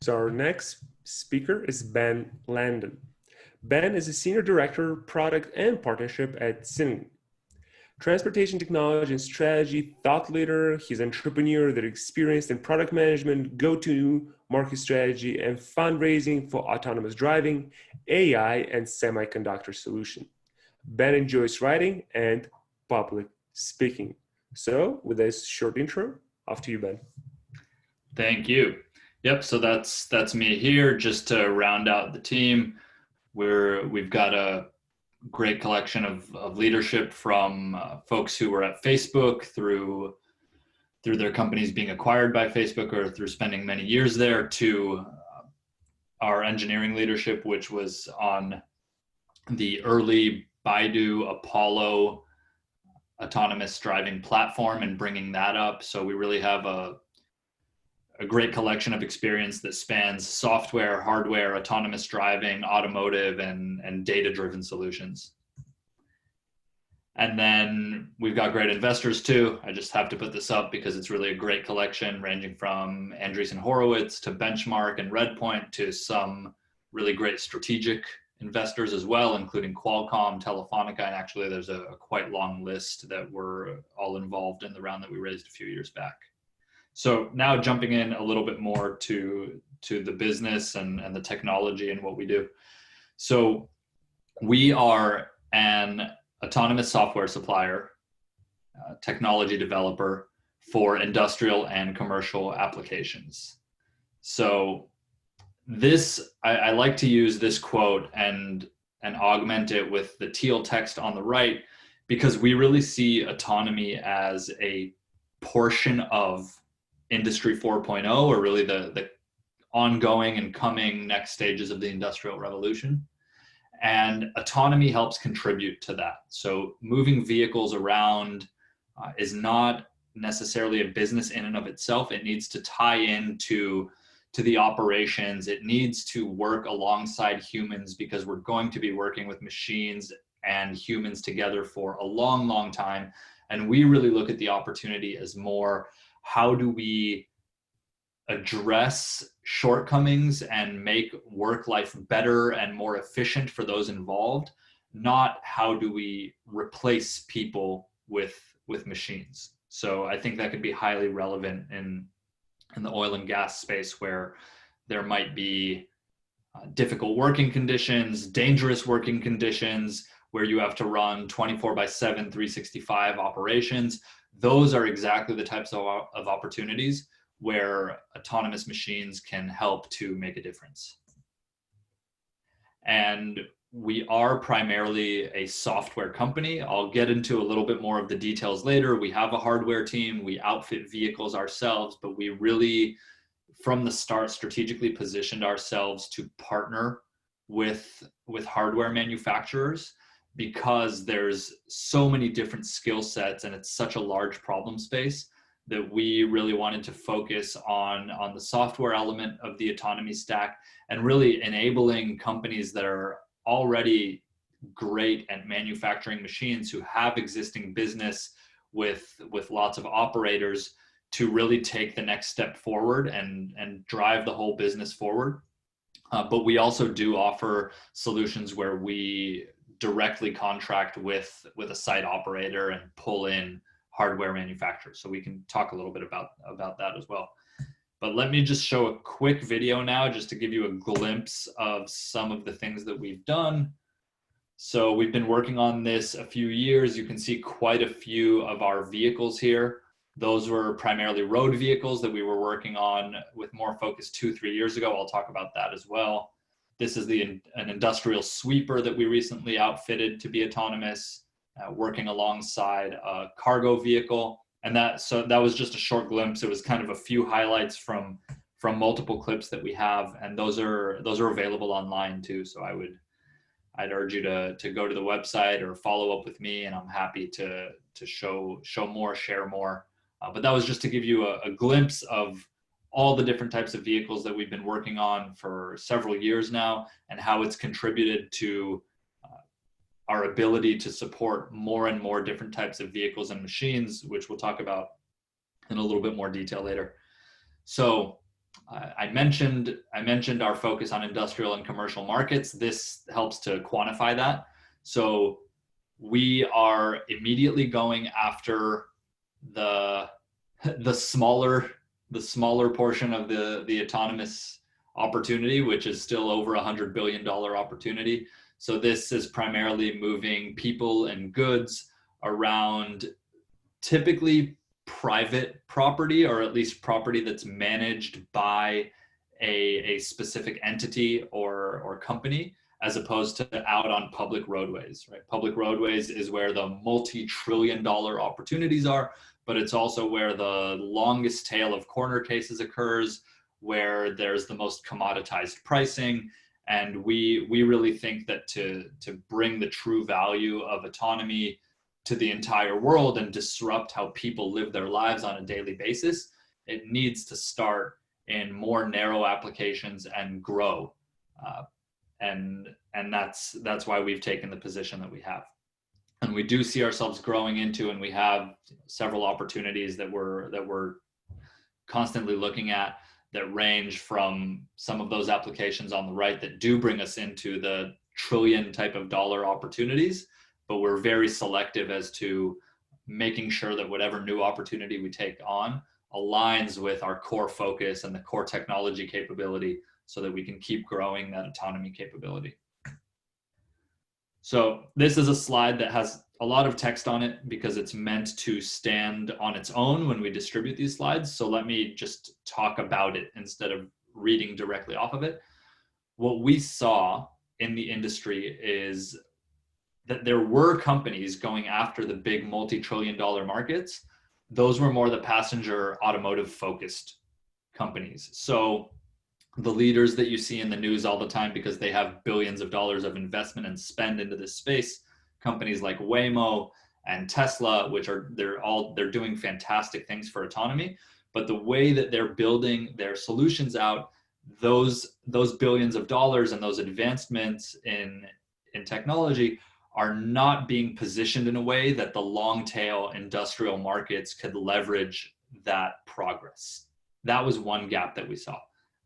So our next speaker is Ben Landen. Ben is a Senior Director, Product and Partnership at Cyngn. Transportation technology and strategy thought leader, he's an entrepreneur that experienced in product management, go-to-market strategy, and fundraising for autonomous driving, AI, and semiconductor solution. Ben enjoys writing and public speaking. So with this short intro, off to you, Ben. Thank you. Yep, so that's me here. Just to round out the team, we've got a great collection of leadership from folks who were at Facebook through their companies being acquired by Facebook or through spending many years there, to our engineering leadership, which was on the early Baidu Apollo autonomous driving platform and bringing that up. So we really have a great collection of experience that spans software, hardware, autonomous driving, automotive, and data-driven solutions. And then we've got great investors too. I just have to put this up because it's really a great collection, ranging from Andreessen Horowitz to Benchmark and Redpoint to some really great strategic investors as well, including Qualcomm, Telefonica, and actually there's a quite long list that were all involved in the round that we raised a few years back. So now jumping in a little bit more to the business and the technology and what we do. So we are an autonomous software supplier, technology developer for industrial and commercial applications. So this, I like to use this quote and augment it with the teal text on the right, because we really see autonomy as a portion of Industry 4.0, or really the ongoing and coming next stages of the Industrial Revolution. And autonomy helps contribute to that. So moving vehicles around is not necessarily a business in and of itself. It needs to tie into the operations. It needs to work alongside humans, because we're going to be working with machines and humans together for a long, long time. And we really look at the opportunity as more, how do we address shortcomings and make work life better and more efficient for those involved, not how do we replace people with machines. So I think that could be highly relevant in the oil and gas space, where there might be difficult working conditions, dangerous working conditions, where you have to run 24/7, 365 operations. Those are exactly the types of opportunities where autonomous machines can help to make a difference. And we are primarily a software company. I'll get into a little bit more of the details later. We have a hardware team, we outfit vehicles ourselves, but we really, from the start, strategically positioned ourselves to partner with hardware manufacturers, because there's so many different skill sets and it's such a large problem space that we really wanted to focus on the software element of the autonomy stack, and really enabling companies that are already great at manufacturing machines, who have existing business with lots of operators, to really take the next step forward and drive the whole business forward. But we also do offer solutions where we directly contract with a site operator and pull in hardware manufacturers. So we can talk a little bit about that as well. But let me just show a quick video now, just to give you a glimpse of some of the things that we've done. So we've been working on this a few years. You can see quite a few of our vehicles here. Those were primarily road vehicles that we were working on with more focus 2-3 years ago. I'll talk about that as well. This is an industrial sweeper that we recently outfitted to be autonomous, working alongside a cargo vehicle. And that was just a short glimpse. It was kind of a few highlights from multiple clips that we have, and those are available online too. So I'd urge you to go to the website or follow up with me, and I'm happy to show more, share more. But that was just to give you a glimpse of all the different types of vehicles that we've been working on for several years now, and how it's contributed to our ability to support more and more different types of vehicles and machines, which we'll talk about in a little bit more detail later. So I mentioned our focus on industrial and commercial markets. This helps to quantify that. So we are immediately going after the the smaller the smaller portion of the autonomous opportunity, which is still over $100 billion opportunity. So this is primarily moving people and goods around typically private property, or at least property that's managed by a specific entity or company, as opposed to out on public roadways, right? Public roadways is where the multi-trillion-dollar opportunities are, but it's also where the longest tail of corner cases occurs, where there's the most commoditized pricing. And we really think that to bring the true value of autonomy to the entire world and disrupt how people live their lives on a daily basis, it needs to start in more narrow applications and grow. Uh, and that's why we've taken the position that we have. And we do see ourselves growing into, and we have several opportunities that we're constantly looking at, that range from some of those applications on the right that do bring us into the trillion type of dollar opportunities, but we're very selective as to making sure that whatever new opportunity we take on aligns with our core focus and the core technology capability, so that we can keep growing that autonomy capability. So this is a slide that has a lot of text on it because it's meant to stand on its own when we distribute these slides. So let me just talk about it instead of reading directly off of it. What we saw in the industry is that there were companies going after the big multi-trillion-dollar markets. Those were more the passenger automotive focused companies. So the leaders that you see in the news all the time because they have billions of dollars of investment and spend into this space, companies like Waymo and Tesla, which are they're doing fantastic things for autonomy, but the way that they're building their solutions out, those billions of dollars and those advancements in technology are not being positioned in a way that the long tail industrial markets could leverage that progress. That was one gap that we saw.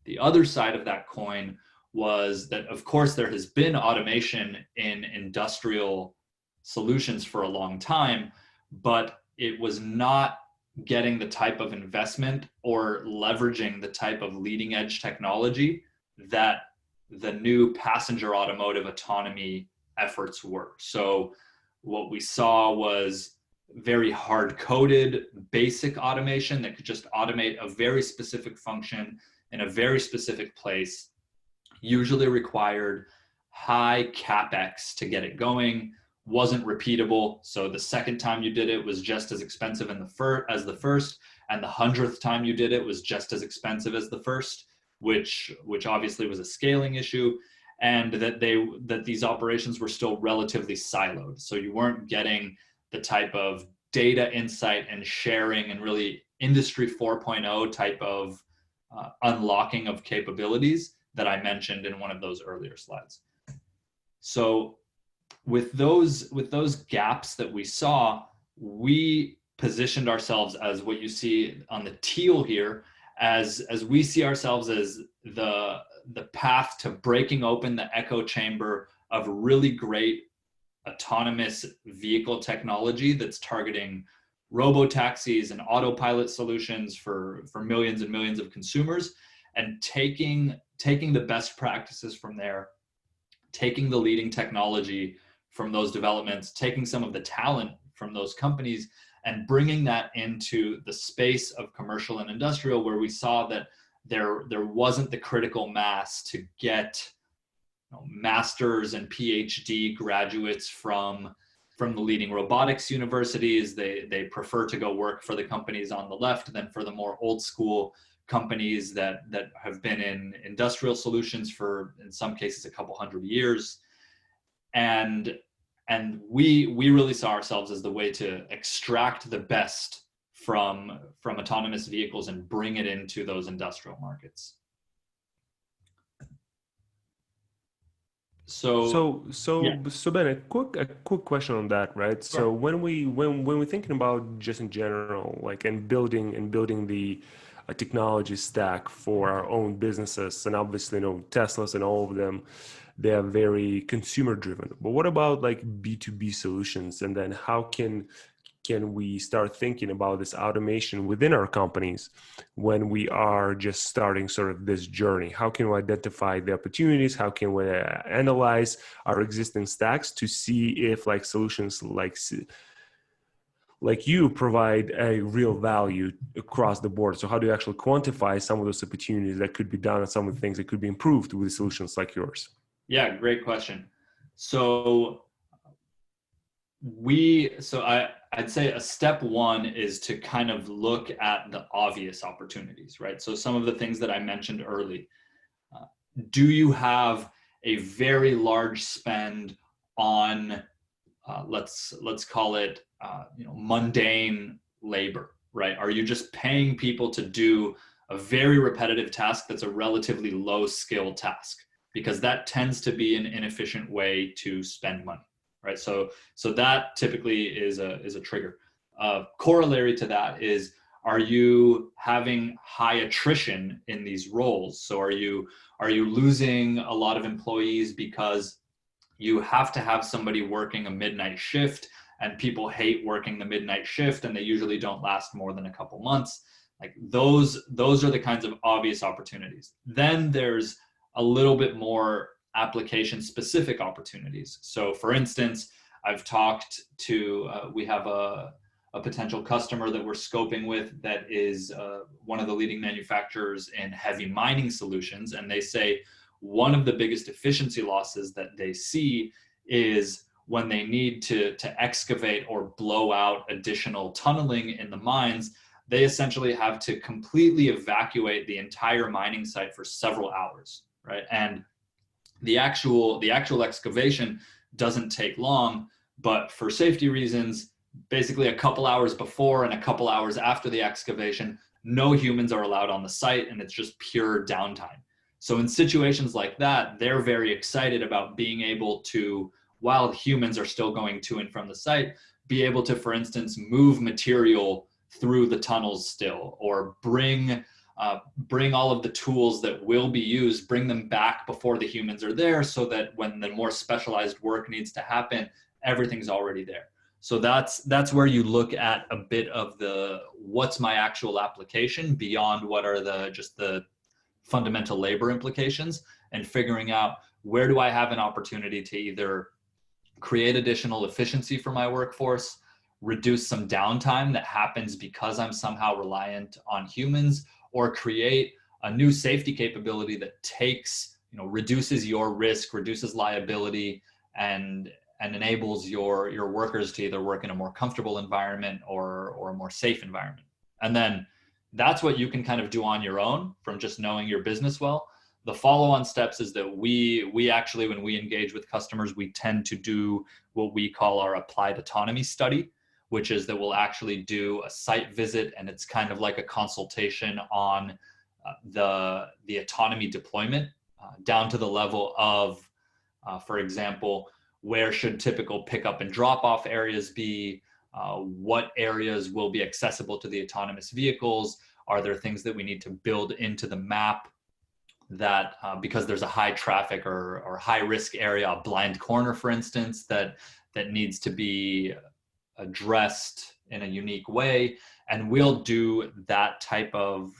The other side of that coin was that, of course, there has been automation in industrial solutions for a long time, but it was not getting the type of investment or leveraging the type of leading edge technology that the new passenger automotive autonomy efforts were. So what we saw was very hard-coded basic automation that could just automate a very specific function in a very specific place, usually required high capex to get it going, wasn't repeatable. So the second time you did it was just as expensive as the first, and the 100th time you did it was just as expensive as the first, which obviously was a scaling issue, and that these operations were still relatively siloed. So you weren't getting the type of data insight and sharing and really industry 4.0 type of unlocking of capabilities that I mentioned in one of those earlier slides. So with those gaps that we saw, we positioned ourselves as what you see on the teal here, as we see ourselves as the path to breaking open the echo chamber of really great autonomous vehicle technology that's targeting robo-taxis and autopilot solutions for millions and millions of consumers, and taking the best practices from there, taking the leading technology from those developments, taking some of the talent from those companies, and bringing that into the space of commercial and industrial, where we saw that there wasn't the critical mass to get masters and PhD graduates from the leading robotics universities. They prefer to go work for the companies on the left than for the more old school companies that have been in industrial solutions for, in some cases, a couple hundred years. And we really saw ourselves as the way to extract the best from autonomous vehicles and bring it into those industrial markets. So Ben, a quick question on that, right? Sure. So when we're thinking about just in general, like, and building the a technology stack for our own businesses. And obviously, Teslas and all of them, they are very consumer driven. But what about like B2B solutions? And then how can we start thinking about this automation within our companies when we are just starting sort of this journey? How can we identify the opportunities? How can we analyze our existing stacks to see if like solutions like you provide a real value across the board? So how do you actually quantify some of those opportunities that could be done and some of the things that could be improved with solutions like yours? Yeah, great question. So I'd say a step one is to kind of look at the obvious opportunities, right? So some of the things that I mentioned early. Do you have a very large spend on let's call it mundane labor, right? Are you just paying people to do a very repetitive task that's a relatively low skill task? Because that tends to be an inefficient way to spend money, right? So that typically is a trigger. Corollary to that is, are you having high attrition in these roles? So are you losing a lot of employees because you have to have somebody working a midnight shift, and people hate working the midnight shift, and they usually don't last more than a couple months? Like those are the kinds of obvious opportunities. Then there's a little bit more application specific opportunities. So for instance, I've talked to, we have a potential customer that we're scoping with that is one of the leading manufacturers in heavy mining solutions. And they say one of the biggest efficiency losses that they see is when they need to excavate or blow out additional tunneling in the mines. They essentially have to completely evacuate the entire mining site for several hours, right? And the actual excavation doesn't take long, but for safety reasons, basically a couple hours before and a couple hours after the excavation, no humans are allowed on the site, and it's just pure downtime. So in situations like that, they're very excited about being able to, while humans are still going to and from the site, be able to, for instance, move material through the tunnels still, or bring all of the tools that will be used, bring them back before the humans are there, so that when the more specialized work needs to happen, everything's already there. So that's where you look at a bit of the what's my actual application beyond what are the fundamental labor implications, and figuring out where do I have an opportunity to either create additional efficiency for my workforce, reduce some downtime that happens because I'm somehow reliant on humans, or create a new safety capability that takes, reduces your risk, reduces liability, and enables your workers to either work in a more comfortable environment or a more safe environment. And then that's what you can kind of do on your own from just knowing your business well. The follow-on steps is that we actually, when we engage with customers, we tend to do what we call our applied autonomy study, which is that we'll actually do a site visit, and it's kind of like a consultation on the autonomy deployment down to the level of, for example, where should typical pickup and drop-off areas be? What areas will be accessible to the autonomous vehicles? Are there things that we need to build into the map that because there's a high traffic or high risk area, a blind corner, for instance, that needs to be addressed in a unique way? And we'll do that type of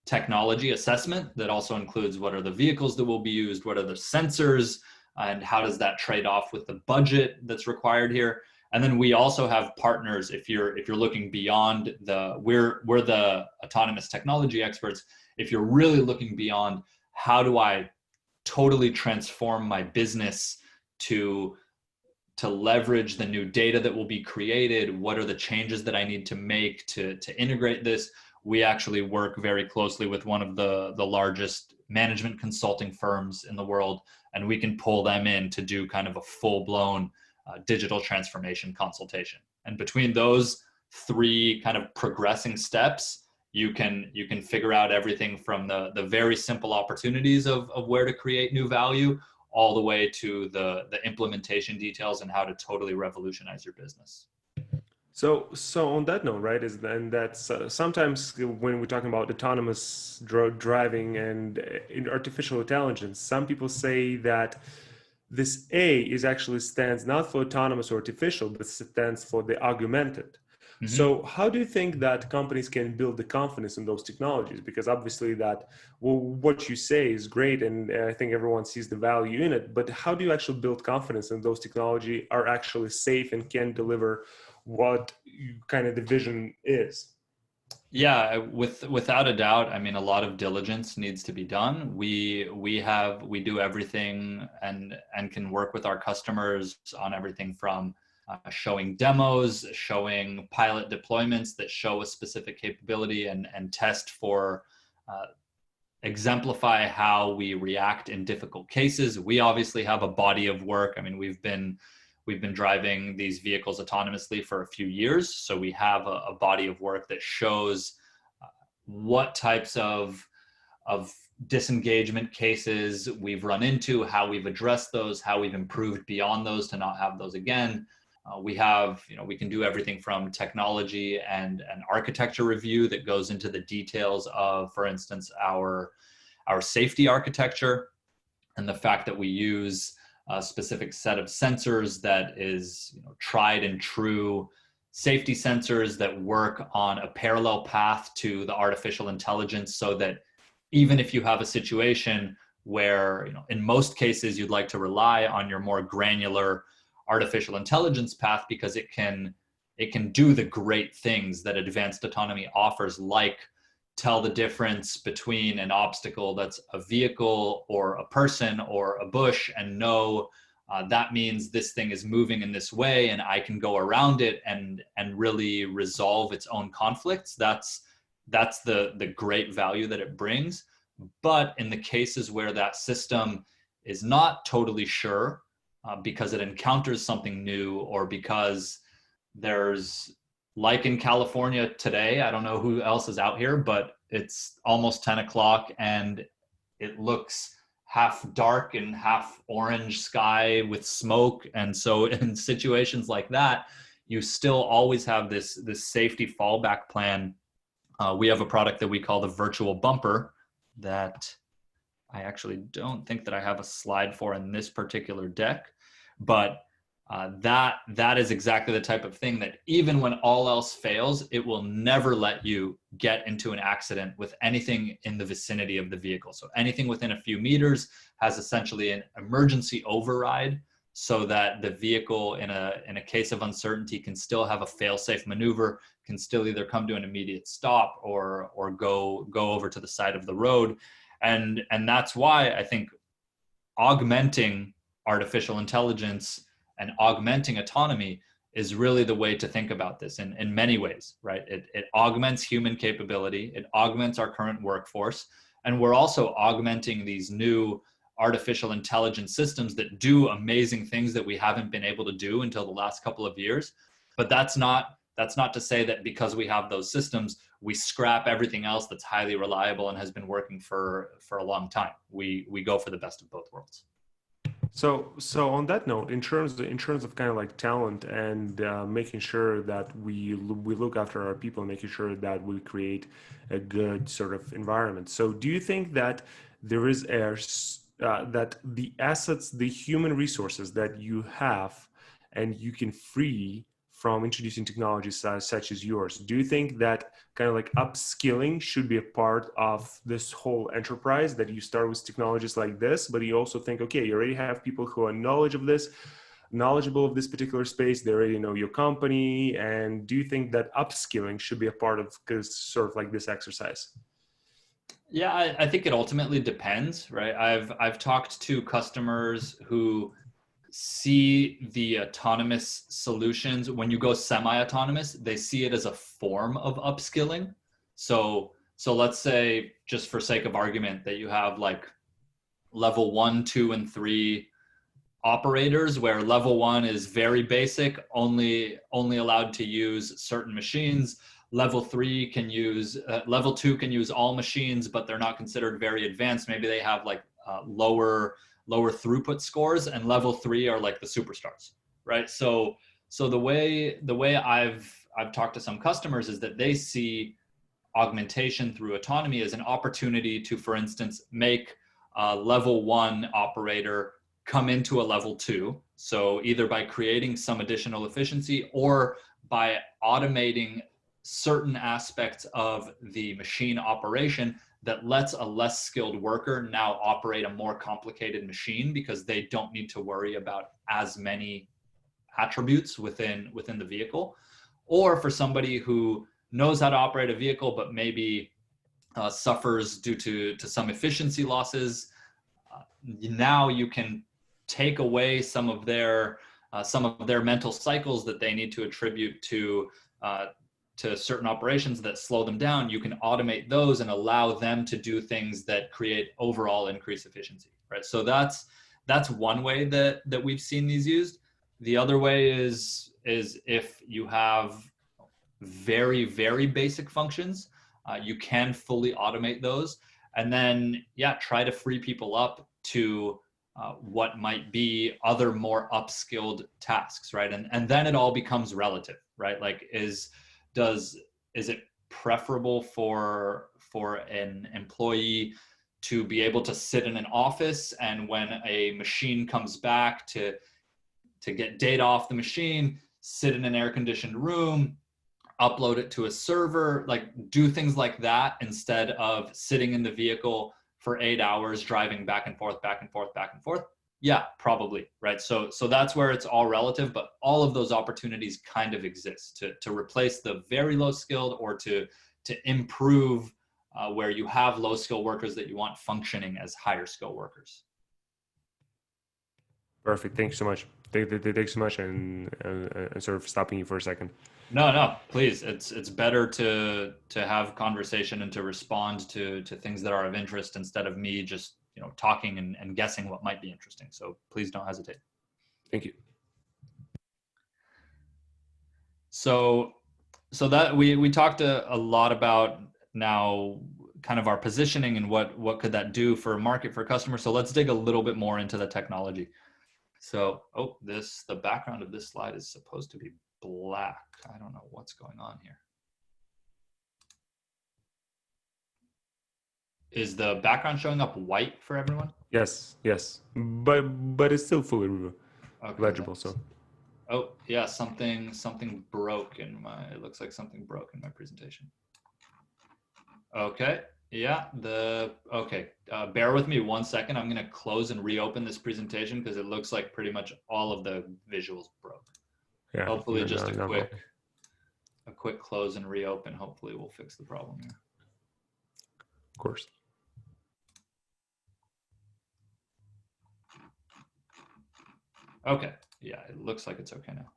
technology assessment that also includes what are the vehicles that will be used, what are the sensors, and how does that trade off with the budget that's required here. And then we also have partners. If you're looking beyond we're the autonomous technology experts. If you're really looking beyond, how do I totally transform my business to leverage the new data that will be created? What are the changes that I need to make to integrate this? We actually work very closely with one of the largest management consulting firms in the world, and we can pull them in to do kind of a full-blown digital transformation consultation. And between those three kind of progressing steps, you can figure out everything from the very simple opportunities of where to create new value, all the way to the implementation details and how to totally revolutionize your business. So on that note, right, is then that's sometimes when we're talking about autonomous driving and in artificial intelligence, some people say that this A is actually stands not for autonomous or artificial, but stands for the augmented. Hmm. So how do you think that companies can build the confidence in those technologies? Because obviously that, well, what you say is great, and I think everyone sees the value in it. But how do you actually build confidence in those technology are actually safe and can deliver what kind of the vision is? Yeah, without a doubt. I mean, a lot of diligence needs to be done. We do everything and can work with our customers on everything from showing demos, showing pilot deployments that show a specific capability, and test for uh, exemplify how we react in difficult cases. We obviously have a body of work. I mean, we've been driving these vehicles autonomously for a few years, so we have a body of work that shows what types of disengagement cases we've run into, how we've addressed those, how we've improved beyond those to not have those again. We have, we can do everything from technology and an architecture review that goes into the details of, for instance, our safety architecture and the fact that we use a specific set of sensors that is, tried and true safety sensors that work on a parallel path to the artificial intelligence, so that even if you have a situation where, in most cases you'd like to rely on your more granular artificial intelligence path because it can do the great things that advanced autonomy offers, like tell the difference between an obstacle that's a vehicle or a person or a bush, and know that means this thing is moving in this way and I can go around it and really resolve its own conflicts. That's the great value that it brings. But in the cases where that system is not totally sure, because it encounters something new, or because there's, like in California today, I don't know who else is out here, but it's almost 10 o'clock and it looks half dark and half orange sky with smoke. And so in situations like that, you still always have this safety fallback plan. We have a product that we call the virtual bumper that I actually don't think that I have a slide for in this particular deck, but that is exactly the type of thing that, even when all else fails, it will never let you get into an accident with anything in the vicinity of the vehicle. So anything within a few meters has essentially an emergency override, so that the vehicle, in a case of uncertainty, can still have a fail-safe maneuver, can still either come to an immediate stop or go over to the side of the road. And that's why I think augmenting artificial intelligence and augmenting autonomy is really the way to think about this in many ways, right? It augments human capability, it augments our current workforce, and we're also augmenting these new artificial intelligence systems that do amazing things that we haven't been able to do until the last couple of years. But that's not to say that because we have those systems, we scrap everything else that's highly reliable and has been working for a long time. We go for the best of both worlds. So on that note, in terms of kind of like talent and making sure that we look after our people, making sure that we create a good sort of environment. So do you think that there is that the assets, the human resources that you have, and you can free from introducing technologies such as yours, do you think that kind of like upskilling should be a part of this whole enterprise, that you start with technologies like this, but you also think, okay, you already have people who are knowledgeable of this particular space, they already know your company, and do you think that upskilling should be a part of sort of like this exercise? Yeah, I think it ultimately depends, right? I've talked to customers who see the autonomous solutions. When you go semi-autonomous, they see it as a form of upskilling. So let's say, just for sake of argument, that you have like level 1, 2, and 3 operators, where level 1 is very basic, only allowed to use certain machines. Level 2 can use all machines, but they're not considered very advanced. Maybe they have like lower throughput scores, and level 3 are like the superstars, right? So the way I've talked to some customers is that they see augmentation through autonomy as an opportunity to, for instance, make a level 1 operator come into a level 2. So either by creating some additional efficiency or by automating certain aspects of the machine operation that lets a less skilled worker now operate a more complicated machine because they don't need to worry about as many attributes within the vehicle. Or for somebody who knows how to operate a vehicle but maybe suffers due to some efficiency losses, now you can take away some of their mental cycles that they need to attribute to certain operations that slow them down. You can automate those and allow them to do things that create overall increased efficiency, right? So that's one way that we've seen these used. The other way is if you have very, very basic functions, you can fully automate those, and then try to free people up to what might be other more upskilled tasks, right? And then it all becomes relative, right? Like is it preferable for an employee to be able to sit in an office, and when a machine comes back to get data off the machine, sit in an air-conditioned room, upload it to a server, like do things like that instead of sitting in the vehicle for 8 hours driving back and forth, back and forth, back and forth? Yeah, probably, right? So that's where it's all relative, but all of those opportunities kind of exist to replace the very low skilled or to improve where you have low skill workers that you want functioning as higher skill workers. Perfect. Thank you so much. Thanks so much, and sort of stopping you for a second. No, please. It's better to have conversation and to respond to things that are of interest instead of me just talking and guessing what might be interesting. So please don't hesitate. Thank you. So that we talked a lot about now kind of our positioning and what could that do for a market, for customers. So let's dig a little bit more into the technology. So, the background of this slide is supposed to be black. I don't know what's going on here. Is the background showing up white for everyone? Yes, but it's still fully legible. So. Oh yeah, something broke in my. It looks like something broke in my presentation. Okay. Yeah, bear with me 1 second. I'm going to close and reopen this presentation because it looks like pretty much all of the visuals broke. Yeah, hopefully just a quick close and reopen. Hopefully we'll fix the problem here. Of course. Okay. Yeah, it looks like it's okay now.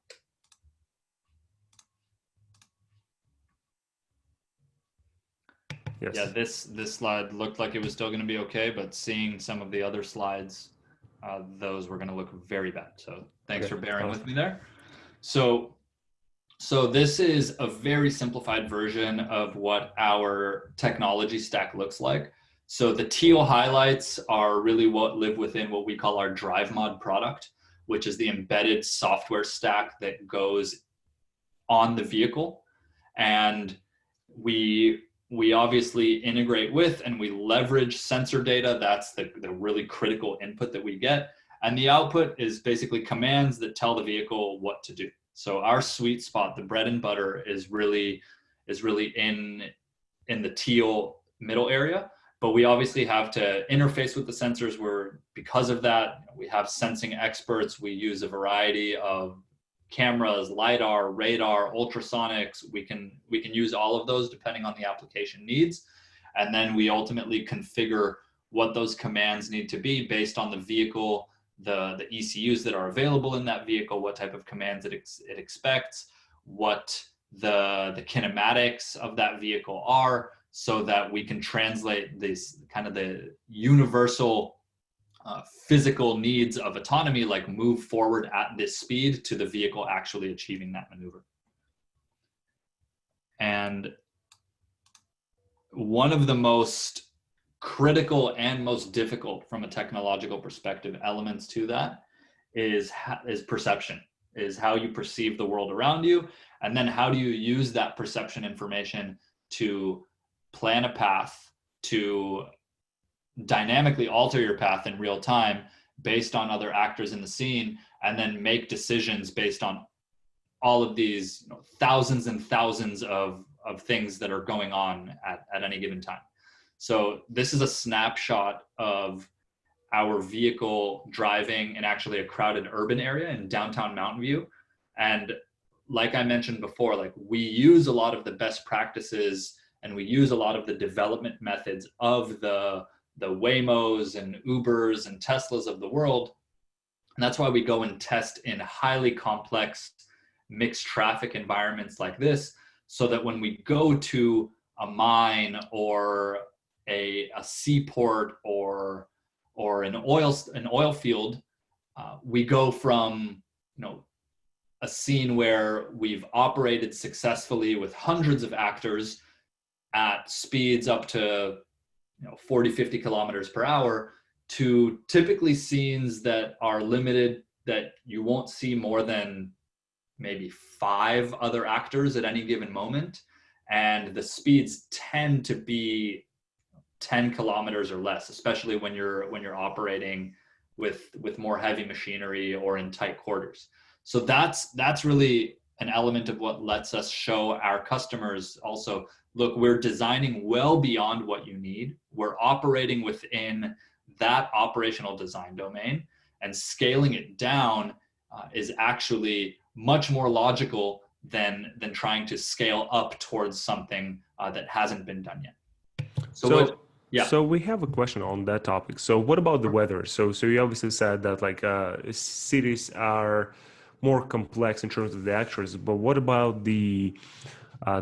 Yes. Yeah, this slide looked like it was still going to be okay, but seeing some of the other slides, those were going to look very bad. So thanks for bearing with me there. So this is a very simplified version of what our technology stack looks like. So the teal highlights are really what live within what we call our DriveMod product, which is the embedded software stack that goes on the vehicle. And we obviously integrate with and we leverage sensor data. That's the really critical input that we get. And the output is basically commands that tell the vehicle what to do. So our sweet spot, the bread and butter, is really in the teal middle area. But we obviously have to interface with the sensors where, because of that, we have sensing experts. We use a variety of cameras, LiDAR, radar, ultrasonics. We can use all of those depending on the application needs. And then we ultimately configure what those commands need to be based on the vehicle, the ECUs that are available in that vehicle, what type of commands it expects, what the kinematics of that vehicle are, so that we can translate this kind of the universal physical needs of autonomy, like move forward at this speed, to the vehicle actually achieving that maneuver. And one of the most critical and most difficult from a technological perspective elements to that is perception. is how you perceive the world around you, and then how do you use that perception information to plan a path, to dynamically alter your path in real time based on other actors in the scene, and then make decisions based on all of these thousands and thousands of things that are going on at any given time. So this is a snapshot of our vehicle driving in actually a crowded urban area in downtown Mountain View. And like I mentioned before, like we use a lot of the best practices and we use a lot of the development methods of the Waymos and Ubers and Teslas of the world. And that's why we go and test in highly complex mixed traffic environments like this, so that when we go to a mine or a seaport or an oil field, we go from a scene where we've operated successfully with hundreds of actors at speeds up to 40, 50 kilometers per hour, to typically scenes that are limited, that you won't see more than maybe 5 other actors at any given moment. And the speeds tend to be 10 kilometers or less, especially when you're operating with more heavy machinery or in tight quarters. So that's really an element of what lets us show our customers also, look, we're designing well beyond what you need. We're operating within that operational design domain, and scaling it down is actually much more logical than trying to scale up towards something that hasn't been done yet. So we have a question on that topic. So what about the weather? So you obviously said that like cities are more complex in terms of the actors, but what about the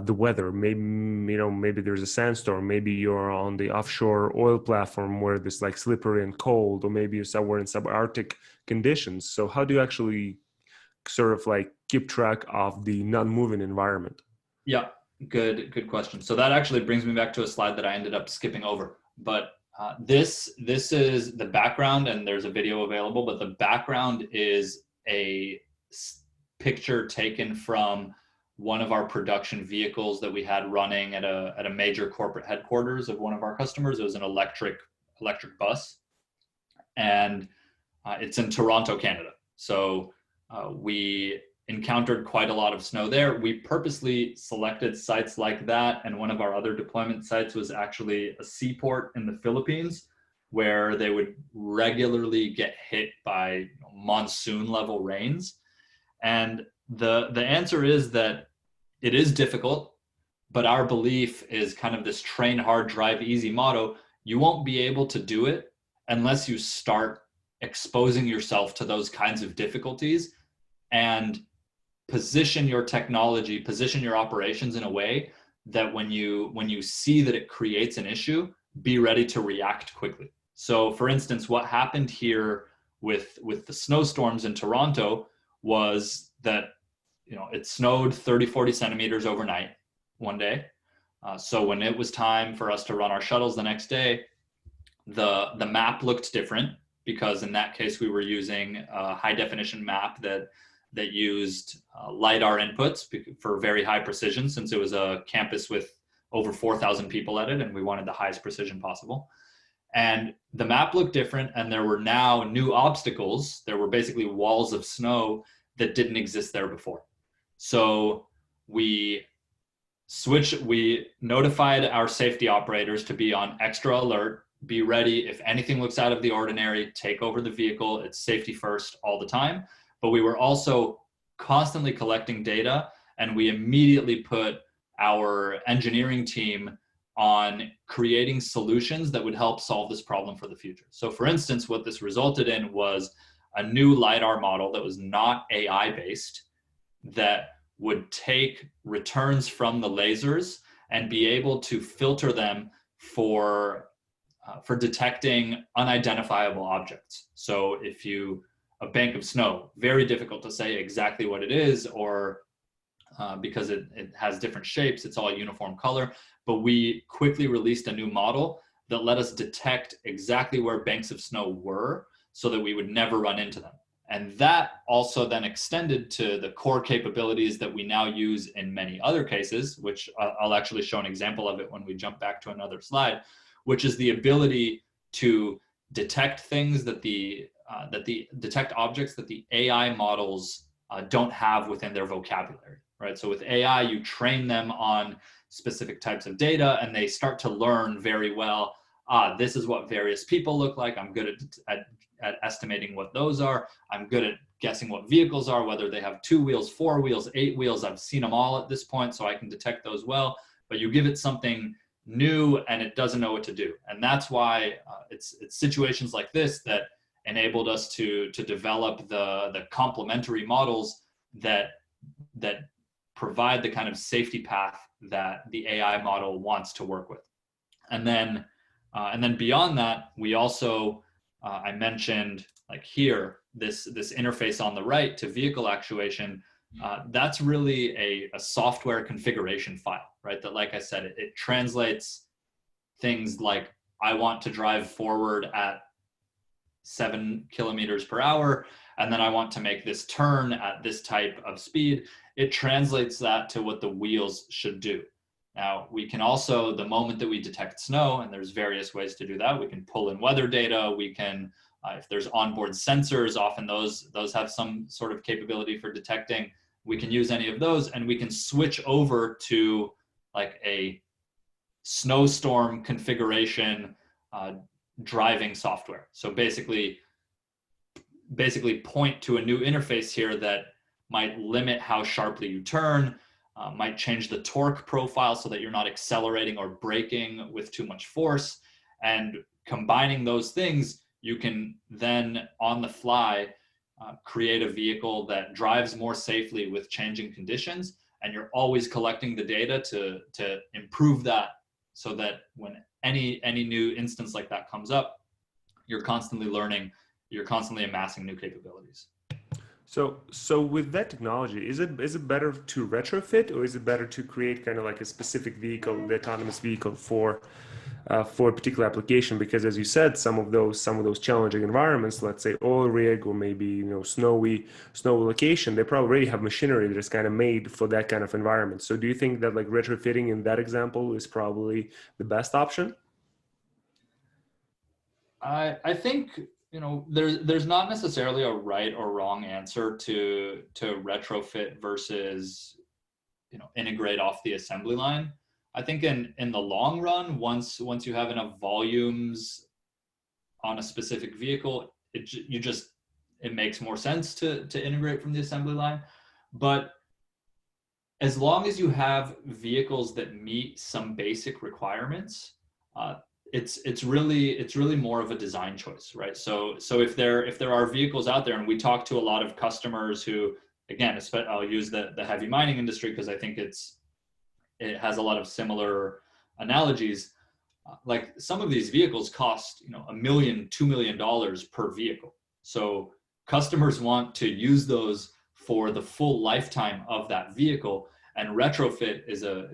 weather? Maybe there's a sandstorm. Maybe you're on the offshore oil platform where it's like slippery and cold, or maybe you're somewhere in subarctic conditions. So how do you actually sort of like keep track of the non-moving environment? Yeah, good question. So that actually brings me back to a slide that I ended up skipping over. But this is the background, and there's a video available. But the background is a picture taken from one of our production vehicles that we had running at a major corporate headquarters of one of our customers. It was an electric bus, and it's in Toronto, Canada. So we encountered quite a lot of snow there. We purposely selected sites like that, and one of our other deployment sites was actually a seaport in the Philippines, where they would regularly get hit by monsoon level rains. And the answer is that it is difficult, but our belief is kind of this train hard, drive easy motto. You won't be able to do it unless you start exposing yourself to those kinds of difficulties and position your technology, position your operations in a way that when you see that it creates an issue, be ready to react quickly. So for instance, what happened here with the snowstorms in Toronto was that it snowed 30, 40 centimeters overnight one day. So when it was time for us to run our shuttles the next day, the map looked different, because in that case we were using a high definition map that used LiDAR inputs for very high precision, since it was a campus with over 4,000 people at it and we wanted the highest precision possible. And the map looked different, and there were now new obstacles. There were basically walls of snow that didn't exist there before. So we notified our safety operators to be on extra alert, be ready. If anything looks out of the ordinary, take over the vehicle. It's safety first all the time. But we were also constantly collecting data, and we immediately put our engineering team on creating solutions that would help solve this problem for the future. So for instance, what this resulted in was a new LiDAR model that was not AI based, that would take returns from the lasers and be able to filter them for detecting unidentifiable objects. So if a bank of snow, very difficult to say exactly what it is, or because it has different shapes, it's all uniform color. But we quickly released a new model that let us detect exactly where banks of snow were, so that we would never run into them. And that also then extended to the core capabilities that we now use in many other cases, which I'll actually show an example of it when we jump back to another slide, which is the ability to detect things that detect objects that the AI models don't have within their vocabulary, right? So with AI, you train them on specific types of data and they start to learn very well. This is what various people look like. I'm good at estimating what those are. I'm good at guessing what vehicles are, whether they have 2 wheels, 4 wheels, 8 wheels. I've seen them all at this point, so I can detect those well. But you give it something new and it doesn't know what to do. And that's why it's situations like this that enabled us to develop the complementary models that provide the kind of safety path that the AI model wants to work with. And then beyond that, we also, I mentioned like here, this interface on the right to vehicle actuation, that's really a software configuration file, right? That, like I said, it translates things like, I want to drive forward at 7 kilometers per hour, and then I want to make this turn at this type of speed. It translates that to what the wheels should do. Now, we can also, the moment that we detect snow, and there's various ways to do that, we can pull in weather data, we can, if there's onboard sensors, often those have some sort of capability for detecting. We can use any of those, and we can switch over to like a snowstorm configuration driving software. So basically point to a new interface here that might limit how sharply you turn, might change the torque profile so that you're not accelerating or braking with too much force. And combining those things, you can then on the fly create a vehicle that drives more safely with changing conditions. And you're always collecting the data to improve that, so that when any new instance like that comes up, you're constantly learning, you're constantly amassing new capabilities. So with that technology, is it better to retrofit, or is it better to create kind of like a specific vehicle, the autonomous vehicle for a particular application? Because as you said, some of those challenging environments, let's say oil rig or maybe snowy location, they probably already have machinery that is kind of made for that kind of environment. So do you think that like retrofitting in that example is probably the best option? I think there's not necessarily a right or wrong answer to retrofit versus integrate off the assembly line. I think in the long run, once you have enough volumes on a specific vehicle, it makes more sense to integrate from the assembly line. But as long as you have vehicles that meet some basic requirements, it's really more of a design choice, right? So if there are vehicles out there, and we talk to a lot of customers who, again, I'll use the heavy mining industry because I think it has a lot of similar analogies. Like some of these vehicles cost $1 million, $2 million per vehicle. So customers want to use those for the full lifetime of that vehicle. And retrofit is a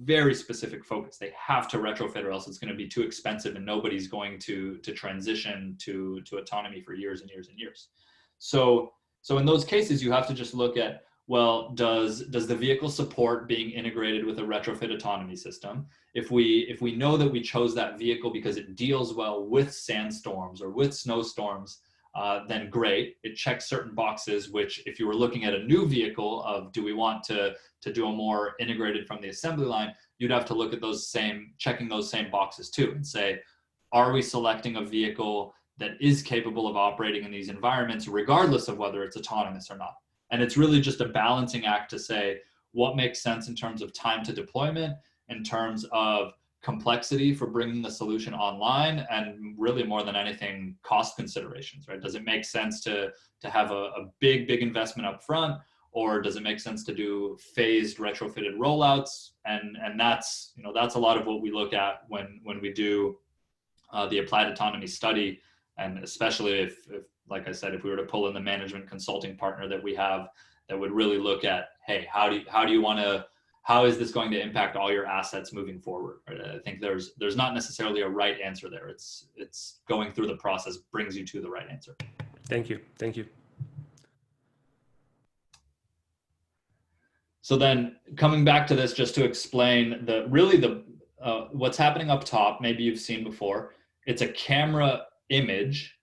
very specific focus. They have to retrofit, or else it's going to be too expensive, and nobody's going to transition to autonomy for years and years and years. So in those cases, you have to just look at, well, does the vehicle support being integrated with a retrofit autonomy system? If we know that we chose that vehicle because it deals well with sandstorms or with snowstorms, then great. It checks certain boxes, which if you were looking at a new vehicle of, do we want to do a more integrated from the assembly line, you'd have to look at checking those same boxes too, and say, are we selecting a vehicle that is capable of operating in these environments, regardless of whether it's autonomous or not? And it's really just a balancing act to say what makes sense in terms of time to deployment, in terms of complexity for bringing the solution online, and really more than anything, cost considerations, right? Does it make sense to have a big investment up front, or does it make sense to do phased retrofitted rollouts? And that's a lot of what we look at when we do the applied autonomy study. And especially if, like I said, if we were to pull in the management consulting partner that we have, that would really look at, hey, how is this going to impact all your assets moving forward? Right? I think there's not necessarily a right answer there. It's going through the process brings you to the right answer. Thank you. So then coming back to this, just to explain what's happening up top, maybe you've seen before, it's a camera image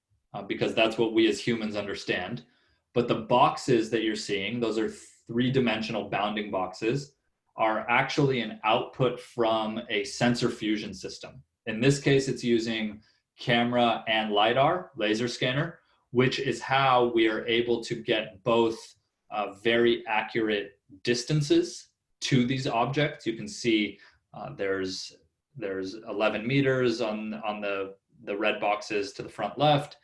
because that's what we as humans understand. But the boxes that you're seeing, those are three-dimensional bounding boxes, are actually an output from a sensor fusion system. In this case, it's using camera and LiDAR, laser scanner, which is how we are able to get both very accurate distances to these objects. You can see there's 11 meters on the red boxes to the front left.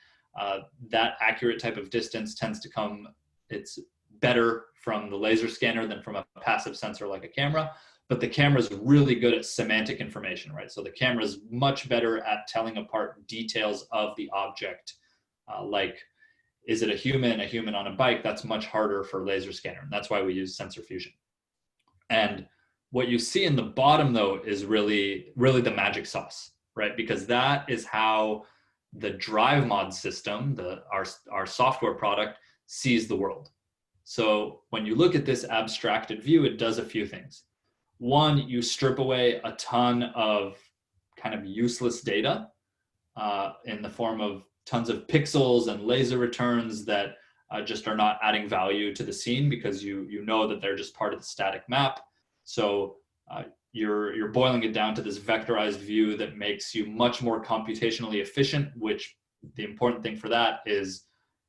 That accurate type of distance tends to come, it's better from the laser scanner than from a passive sensor like a camera. But the camera is really good at semantic information, right? So the camera is much better at telling apart details of the object, like, is it a human on a bike? That's much harder for laser scanner. And that's why we use sensor fusion. And what you see in the bottom, though, is really the magic sauce, right? Because that is how the drive mod system, our software product, sees the world. So when you look at this abstracted view, it does a few things. One, you strip away a ton of kind of useless data in the form of tons of pixels and laser returns that just are not adding value to the scene because you know that they're just part of the static map. So you're boiling it down to this vectorized view that makes you much more computationally efficient, which the important thing for that is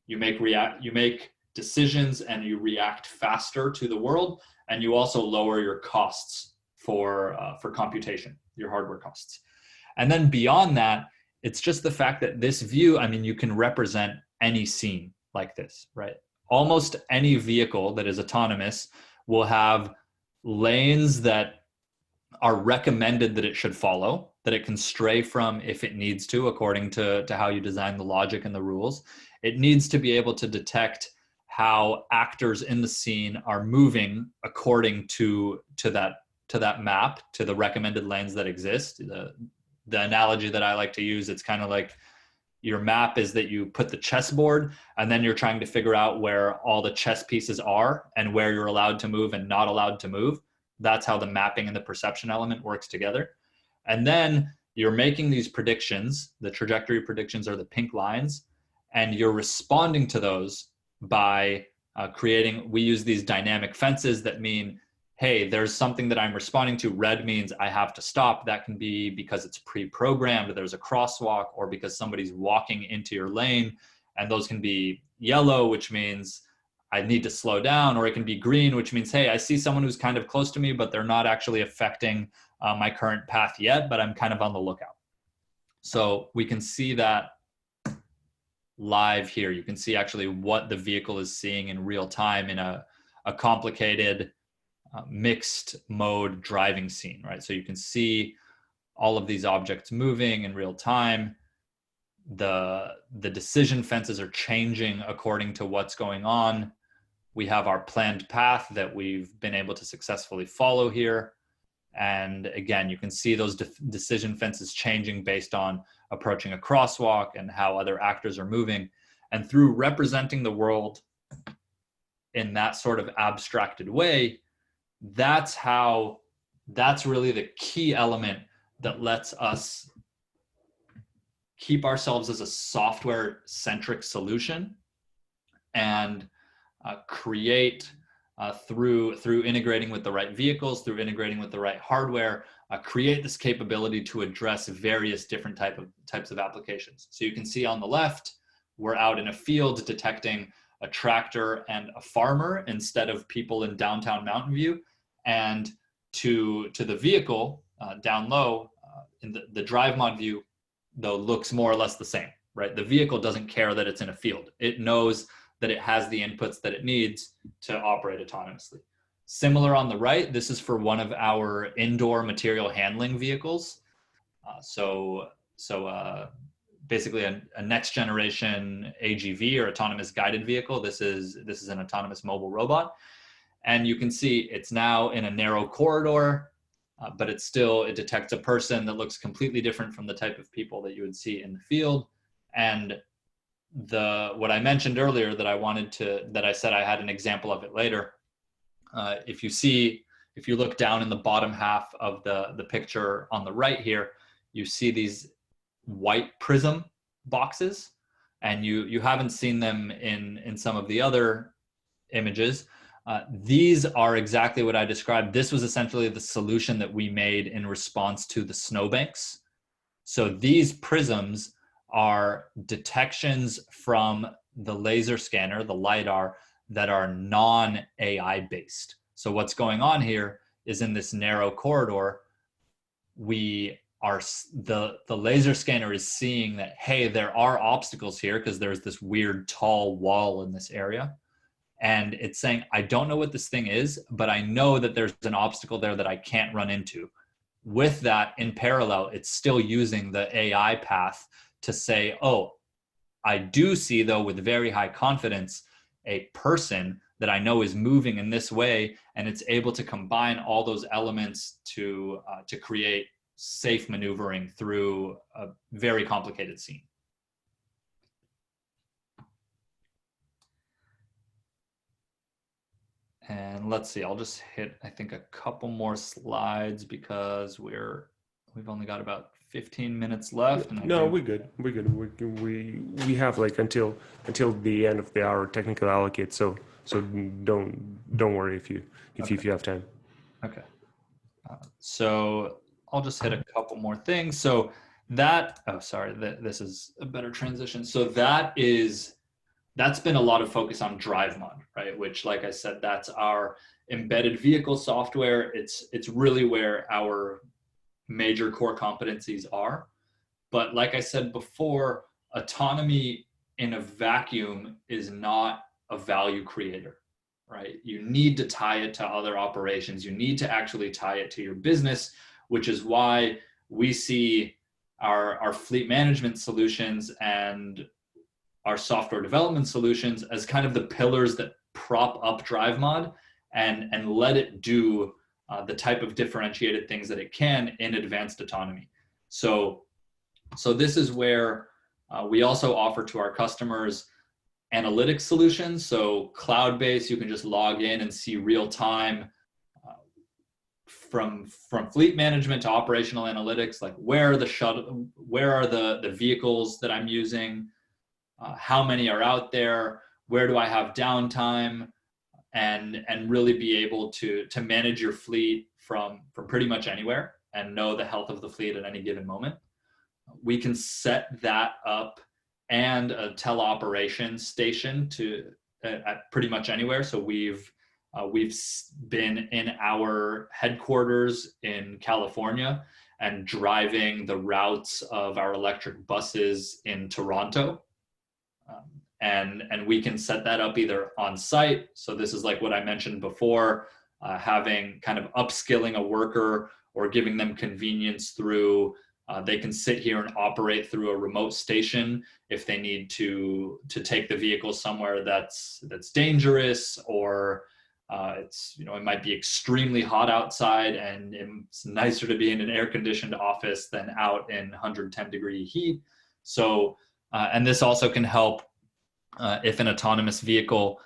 you make decisions and you react faster to the world, and you also lower your costs for computation, your hardware costs. And then beyond that, it's just the fact that this view, I mean, you can represent any scene like this, right? Almost any vehicle that is autonomous will have lanes that are recommended that it should follow, that it can stray from if it needs to, according to how you design the logic and the rules. It needs to be able to detect how actors in the scene are moving according to that map, to the recommended lanes that exist. The analogy that I like to use, it's kind of like your map is that you put the chessboard and then you're trying to figure out where all the chess pieces are and where you're allowed to move and not allowed to move. That's how the mapping and the perception element works together. And then you're making these predictions. The trajectory predictions are the pink lines, and you're responding to those by we use these dynamic fences that mean, hey, there's something that I'm responding to. Red means I have to stop. That can be because it's pre-programmed, there's a crosswalk, or because somebody's walking into your lane. And those can be yellow, which means I need to slow down, or it can be green, which means, hey, I see someone who's kind of close to me, but they're not actually affecting my current path yet, but I'm kind of on the lookout. So we can see that live here. You can see actually what the vehicle is seeing in real time in a complicated mixed mode driving scene, right? So you can see all of these objects moving in real time. The decision fences are changing according to what's going on. We have our planned path that we've been able to successfully follow here. And again, you can see those decision fences changing based on approaching a crosswalk and how other actors are moving. And through representing the world in that sort of abstracted way, that's really the key element that lets us keep ourselves as a software-centric solution and create through integrating with the right vehicles, through integrating with the right hardware, create this capability to address various different types of applications. So you can see on the left, we're out in a field detecting a tractor and a farmer instead of people in downtown Mountain View. And to the vehicle down low, in the drive mod view, though, looks more or less the same, right? The vehicle doesn't care that it's in a field. It knows that it has the inputs that it needs to operate autonomously. Similar on the right, this is for one of our indoor material handling vehicles. Basically a next generation AGV, or autonomous guided vehicle. This is an autonomous mobile robot. And you can see it's now in a narrow corridor, but it detects a person that looks completely different from the type of people that you would see in the field. And what I mentioned earlier that I said I had an example of it later, If you look down in the bottom half of the picture on the right here, you see these white prism boxes, and you haven't seen them in some of the other images. These are exactly what I described. This was essentially the solution that we made in response to the snowbanks. So these prisms are detections from the laser scanner, the LiDAR, that are non-AI based. So what's going on here is in this narrow corridor, the laser scanner is seeing that, hey, there are obstacles here because there's this weird tall wall in this area. And it's saying, I don't know what this thing is, but I know that there's an obstacle there that I can't run into. With that, in parallel, it's still using the AI path to say, oh, I do see, though, with very high confidence, a person that I know is moving in this way, and it's able to combine all those elements to create safe maneuvering through a very complicated scene. And let's see, I'll just hit, I think, a couple more slides because we've only got about 15 minutes left. And no, we're good. We're good. We have like until the end of the hour technical allocate. So don't worry if you have time. Okay. So I'll just hit a couple more things. So that, oh, sorry, this is a better transition. So that's been a lot of focus on DriveMod, right? Which, like I said, that's our embedded vehicle software. It's really where our major core competencies are. But like I said before, autonomy in a vacuum is not a value creator, right? You need to tie it to other operations. You need to actually tie it to your business, which is why we see our fleet management solutions and our software development solutions as kind of the pillars that prop up DriveMod and let it do the type of differentiated things that it can in advanced autonomy. So this is where we also offer to our customers analytics solutions. So cloud-based, you can just log in and see real time from fleet management to operational analytics, like where are the vehicles that I'm using, how many are out there, where do I have downtime, and really be able to manage your fleet from pretty much anywhere and know the health of the fleet at any given moment. We can set that up and a teleoperations station at pretty much anywhere. So we've been in our headquarters in California and driving the routes of our electric buses in Toronto. And we can set that up either on site. So this is like what I mentioned before, having kind of upskilling a worker or giving them convenience through, they can sit here and operate through a remote station if they need to take the vehicle somewhere that's dangerous, or it might be extremely hot outside and it's nicer to be in an air-conditioned office than out in 110-degree heat. So, and this also can help if an autonomous vehicle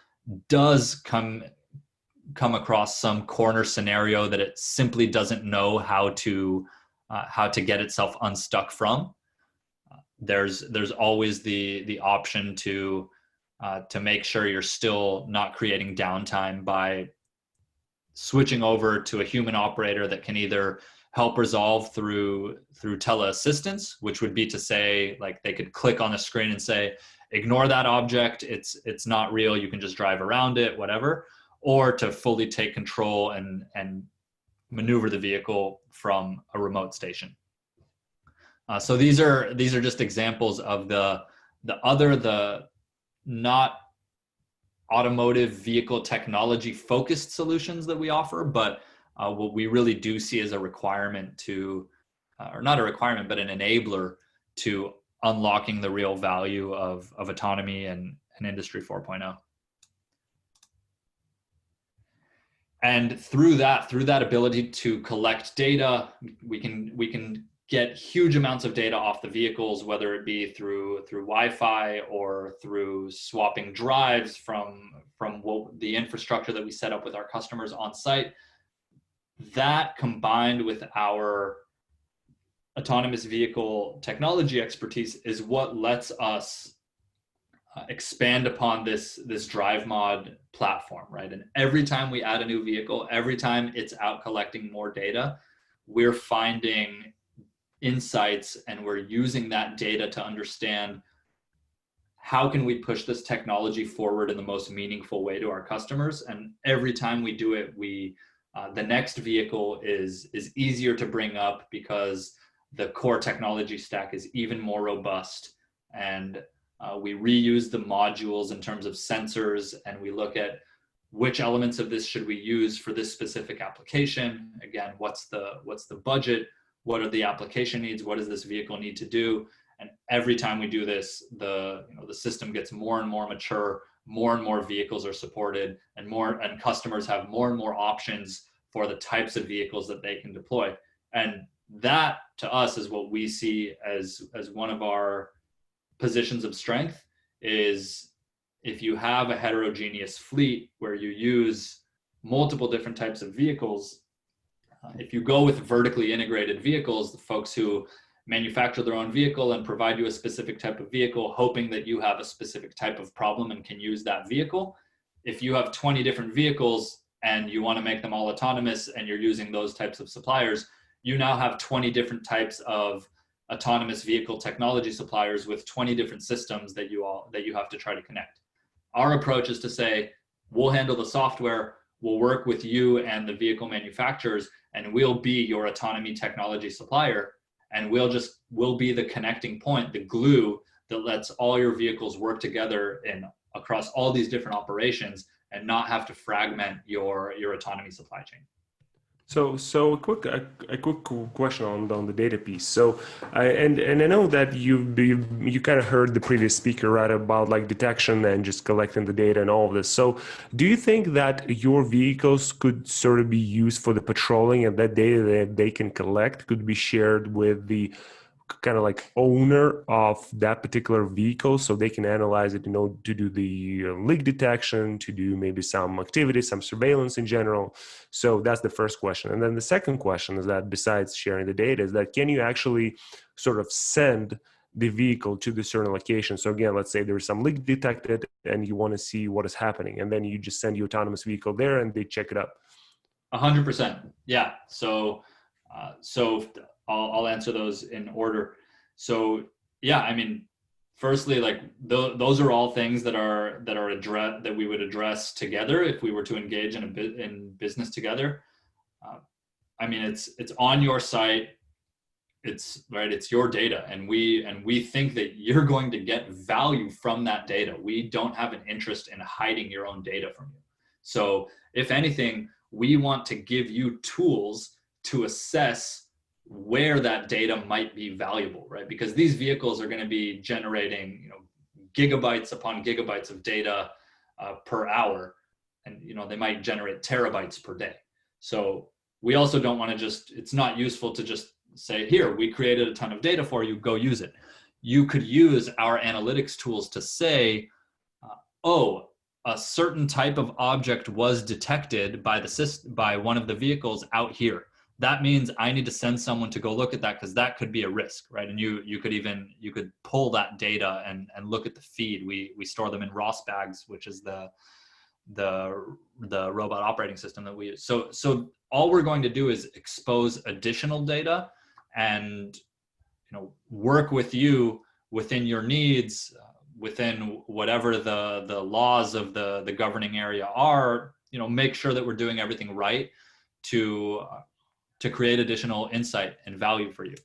does come across some corner scenario that it simply doesn't know how to get itself unstuck from. There's always the option to make sure you're still not creating downtime by switching over to a human operator that can either help resolve through teleassistance, which would be to say, like, they could click on the screen and say, ignore that object, it's not real, you can just drive around it, whatever, or to fully take control and maneuver the vehicle from a remote station. So these are just examples of the not automotive vehicle technology focused solutions that we offer, but what we really do see as a requirement to, or not a requirement, but an enabler to unlocking the real value of autonomy and Industry 4.0. And through that ability to collect data, we can get huge amounts of data off the vehicles, whether it be through Wi-Fi or through swapping drives from the infrastructure that we set up with our customers on site. That combined with our autonomous vehicle technology expertise is what lets us expand upon this DriveMod platform, right? And every time we add a new vehicle, every time it's out collecting more data, we're finding insights, and we're using that data to understand how can we push this technology forward in the most meaningful way to our customers. And every time we do it, the next vehicle is easier to bring up because the core technology stack is even more robust, and we reuse the modules in terms of sensors, and we look at which elements of this should we use for this specific application. Again, what's the budget? What are the application needs? What does this vehicle need to do? And every time we do this, the system gets more and more mature, more and more vehicles are supported, and customers have more and more options for the types of vehicles that they can deploy. And that to us is what we see as one of our positions of strength, is if you have a heterogeneous fleet where you use multiple different types of vehicles, if you go with vertically integrated vehicles, the folks who manufacture their own vehicle and provide you a specific type of vehicle, hoping that you have a specific type of problem and can use that vehicle. If you have 20 different vehicles and you want to make them all autonomous and you're using those types of suppliers, you now have 20 different types of autonomous vehicle technology suppliers with 20 different systems that you have to try to connect. Our approach is to say, we'll handle the software, we'll work with you and the vehicle manufacturers, and we'll be your autonomy technology supplier. And we'll be the connecting point, the glue that lets all your vehicles work together across all these different operations and not have to fragment your autonomy supply chain. So a quick question on the data piece. So and I know that you kind of heard the previous speaker, right, about like detection and just collecting the data and all of this. So do you think that your vehicles could sort of be used for the patrolling, and that data that they can collect could be shared with the kind of like owner of that particular vehicle, so they can analyze it, to do the leak detection, to do maybe some activity, some surveillance in general? So that's the first question. And then the second question is that, besides sharing the data, is that can you actually sort of send the vehicle to the certain location? So again, let's say there's some leak detected and you want to see what is happening, and then you just send your autonomous vehicle there and they check it up. 100%. Yeah. So I'll answer those in order. So yeah, I mean, firstly, like those are all things that we would address together if we were to engage in business together. I mean, it's on your site. It's your data, and we think that you're going to get value from that data. We don't have an interest in hiding your own data from you. So if anything, we want to give you tools to assess where that data might be valuable, right? Because these vehicles are going to be generating, gigabytes upon gigabytes of data per hour, and they might generate terabytes per day. So we also don't want to it's not useful to just say, here, we created a ton of data for you, go use it. You could use our analytics tools to say, a certain type of object was detected by one of the vehicles out here. That means I need to send someone to go look at that, because that could be a risk, right? And you could pull that data and look at the feed. We store them in ROS bags, which is the robot operating system that we use. So all we're going to do is expose additional data and work with you within your needs, within whatever the laws of the governing area are. Make sure that we're doing everything right to create additional insight and value for you.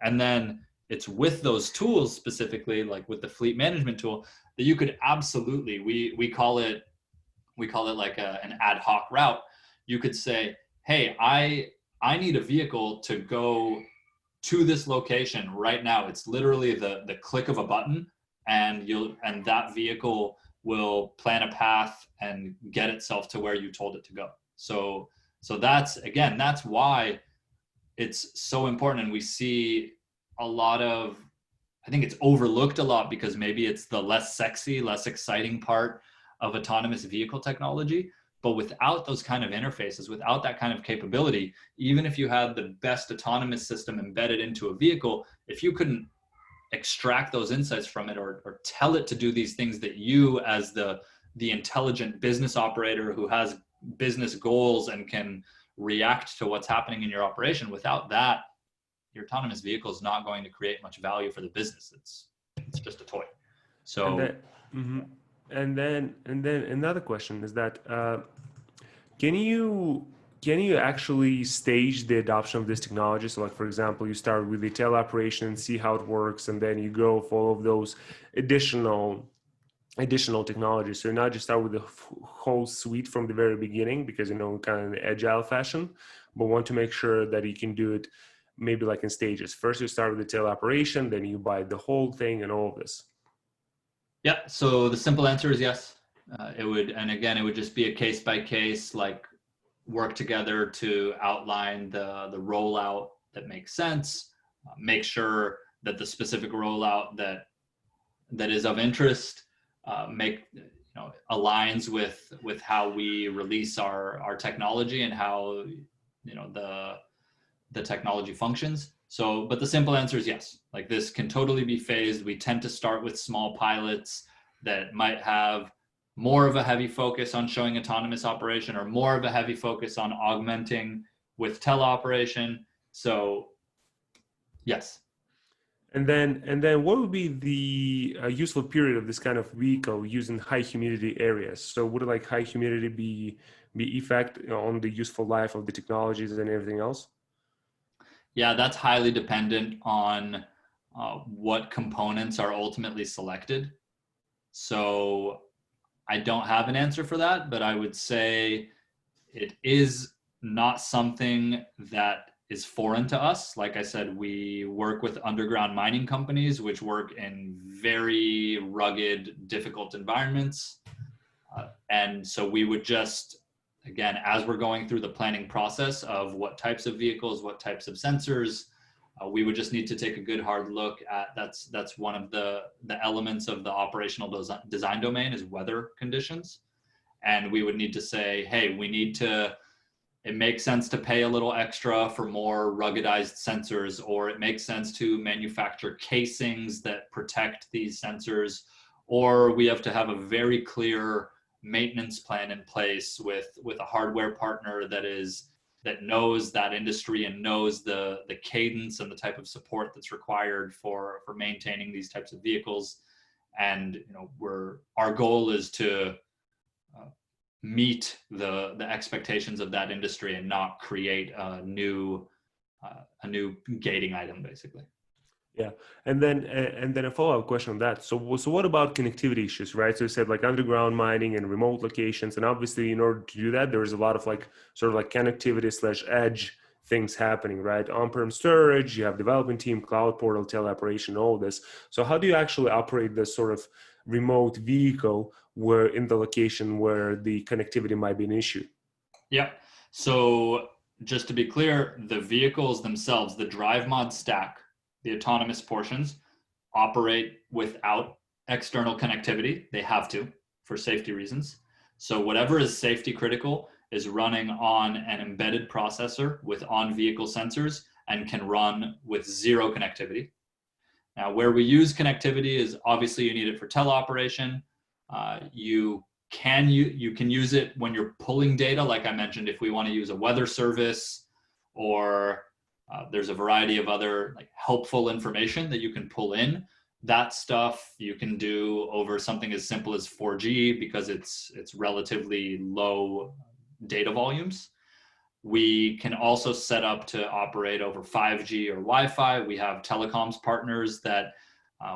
And then it's with those tools, specifically like with the fleet management tool, that you could absolutely, we call it like an ad hoc route. You could say, hey, I need a vehicle to go to this location right now. It's literally the click of a button, and that vehicle will plan a path and get itself to where you told it to go. So that's why it's so important. And we see a lot of, I think it's overlooked a lot because maybe it's the less sexy, less exciting part of autonomous vehicle technology. But without those kind of interfaces, without that kind of capability, even if you had the best autonomous system embedded into a vehicle, if you couldn't extract those insights from it, or tell it to do these things that you, as the intelligent business operator who has business goals and can react to what's happening in your operation, without that, your autonomous vehicle is not going to create much value for the business. It's just a toy. And So that, mhm. And then another question is that can you actually stage the adoption of this technology? So, like for example, you start with the teleoperation and see how it works, and then you go for all of those additional technologies. So you not just start with the whole suite from the very beginning, because kind of in the agile fashion, but want to make sure that you can do it maybe like in stages. First, you start with the teleoperation, then you buy the whole thing and all of this. yeah, so the simple answer is yes. It would, and again, it would just be a case by case, like work together to outline the rollout that makes sense, make sure that the specific rollout that is of interest aligns with how we release our technology and how the technology functions. So, but the simple answer is yes. Like, this can totally be phased. We tend to start with small pilots that might have more of a heavy focus on showing autonomous operation, or more of a heavy focus on augmenting with teleoperation. So yes. And then what would be the useful period of this kind of vehicle used in high humidity areas? So would like high humidity be effect on the useful life of the technologies and everything else? Yeah, that's highly dependent on what components are ultimately selected. So I don't have an answer for that, but I would say it is not something that is foreign to us. Like I said, we work with underground mining companies, which work in very rugged, difficult environments. And so we would just, again, as we're going through the planning process of what types of vehicles, what types of sensors, we would just need to take a good hard look at, that's one of the elements of the operational design domain, is weather conditions. And we would need to say, hey, it makes sense to pay a little extra for more ruggedized sensors, or it makes sense to manufacture casings that protect these sensors, or we have to have a very clear maintenance plan in place with a hardware partner that knows that industry and knows the cadence and the type of support that's required for maintaining these types of vehicles. And our goal is to meet the expectations of that industry and not create a new gating item, basically. Yeah, and then a follow-up question on that. So what about connectivity issues, right? So you said like underground mining and remote locations, and obviously in order to do that, there is a lot of like sort of like connectivity slash edge things happening, right? On-prem storage, you have development team, cloud portal, teleoperation, all this. So how do you actually operate this sort of remote vehicle where in the location where the connectivity might be an issue? Yeah. So just to be clear, the vehicles themselves, the drive mod stack, the autonomous portions, operate without external connectivity. They have to, for safety reasons. So whatever is safety critical is running on an embedded processor with on-vehicle sensors and can run with zero connectivity. Now, where we use connectivity is obviously you need it for teleoperation. You can use it when you're pulling data, like I mentioned, if we want to use a weather service, or there's a variety of other like helpful information that you can pull in. That stuff you can do over something as simple as 4G, because it's relatively low data volumes. We can also set up to operate over 5G or Wi-Fi. We have telecoms partners that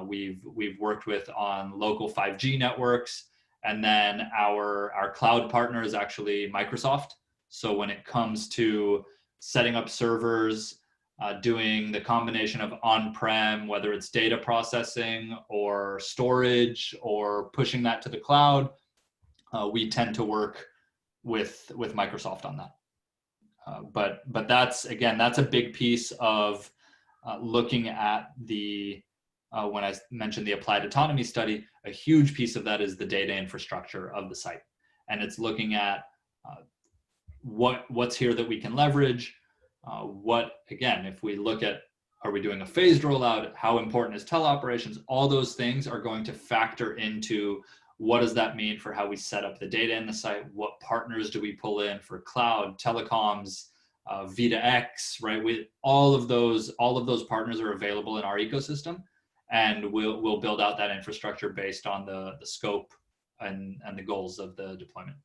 we've worked with on local 5G networks. And then our cloud partner is actually Microsoft. So when it comes to setting up servers, doing the combination of on-prem, whether it's data processing or storage or pushing that to the cloud, we tend to work with Microsoft on that. But that's, again, that's a big piece of looking at the, when I mentioned the applied autonomy study, a huge piece of that is the data infrastructure of the site. And it's looking at what's here that we can leverage. Again, if we look at, are we doing a phased rollout? How important is teleoperations? All those things are going to factor into what does that mean for how we set up the data in the site? What partners do we pull in for cloud, telecoms, V2X, right? All of those partners are available in our ecosystem, and we'll build out that infrastructure based on the scope and the goals of the deployment.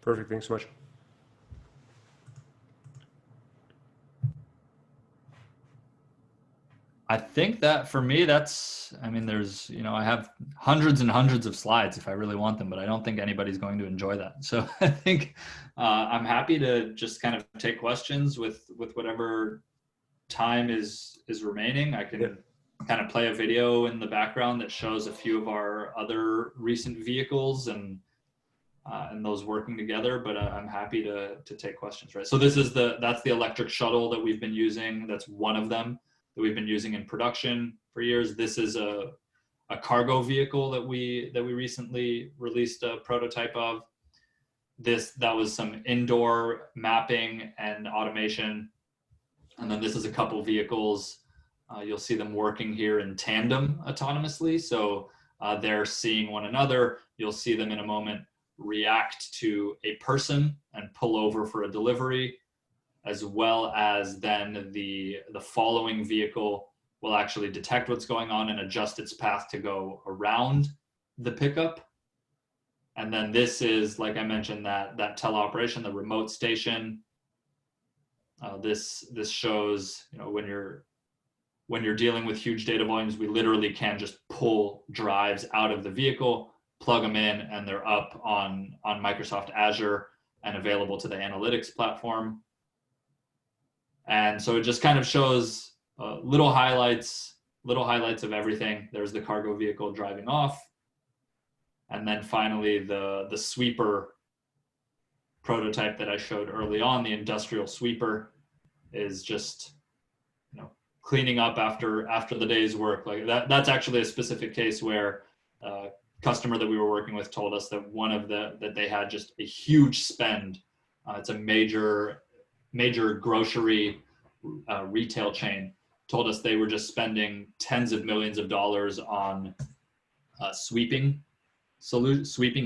Perfect. Thanks so much. I think that for me, there's, I have hundreds and hundreds of slides if I really want them, but I don't think anybody's going to enjoy that. So I think I'm happy to just kind of take questions with whatever time is remaining. I can kind of play a video in the background that shows a few of our other recent vehicles and those working together, but I'm happy to take questions, right? So that's the electric shuttle that we've been using. That's one of them that we've been using in production for years. This is a cargo vehicle that we recently released a prototype of. That was some indoor mapping and automation. And then this is a couple vehicles. You'll see them working here in tandem autonomously. So they're seeing one another. You'll see them in a moment react to a person and pull over for a delivery, as well as then the following vehicle will actually detect what's going on and adjust its path to go around the pickup. And then this is, like I mentioned, that teleoperation, the remote station. This shows, when you're dealing with huge data volumes, we literally can just pull drives out of the vehicle, plug them in, and they're up on Microsoft Azure and available to the analytics platform. And so it just kind of shows little highlights of everything. There's the cargo vehicle driving off. And then finally, the sweeper prototype that I showed early on, the industrial sweeper, is just cleaning up after the day's work. Like that's actually a specific case where a customer that we were working with told us that that they had just a huge spend. It's a major grocery retail chain. Told us they were just spending tens of millions of dollars on sweeping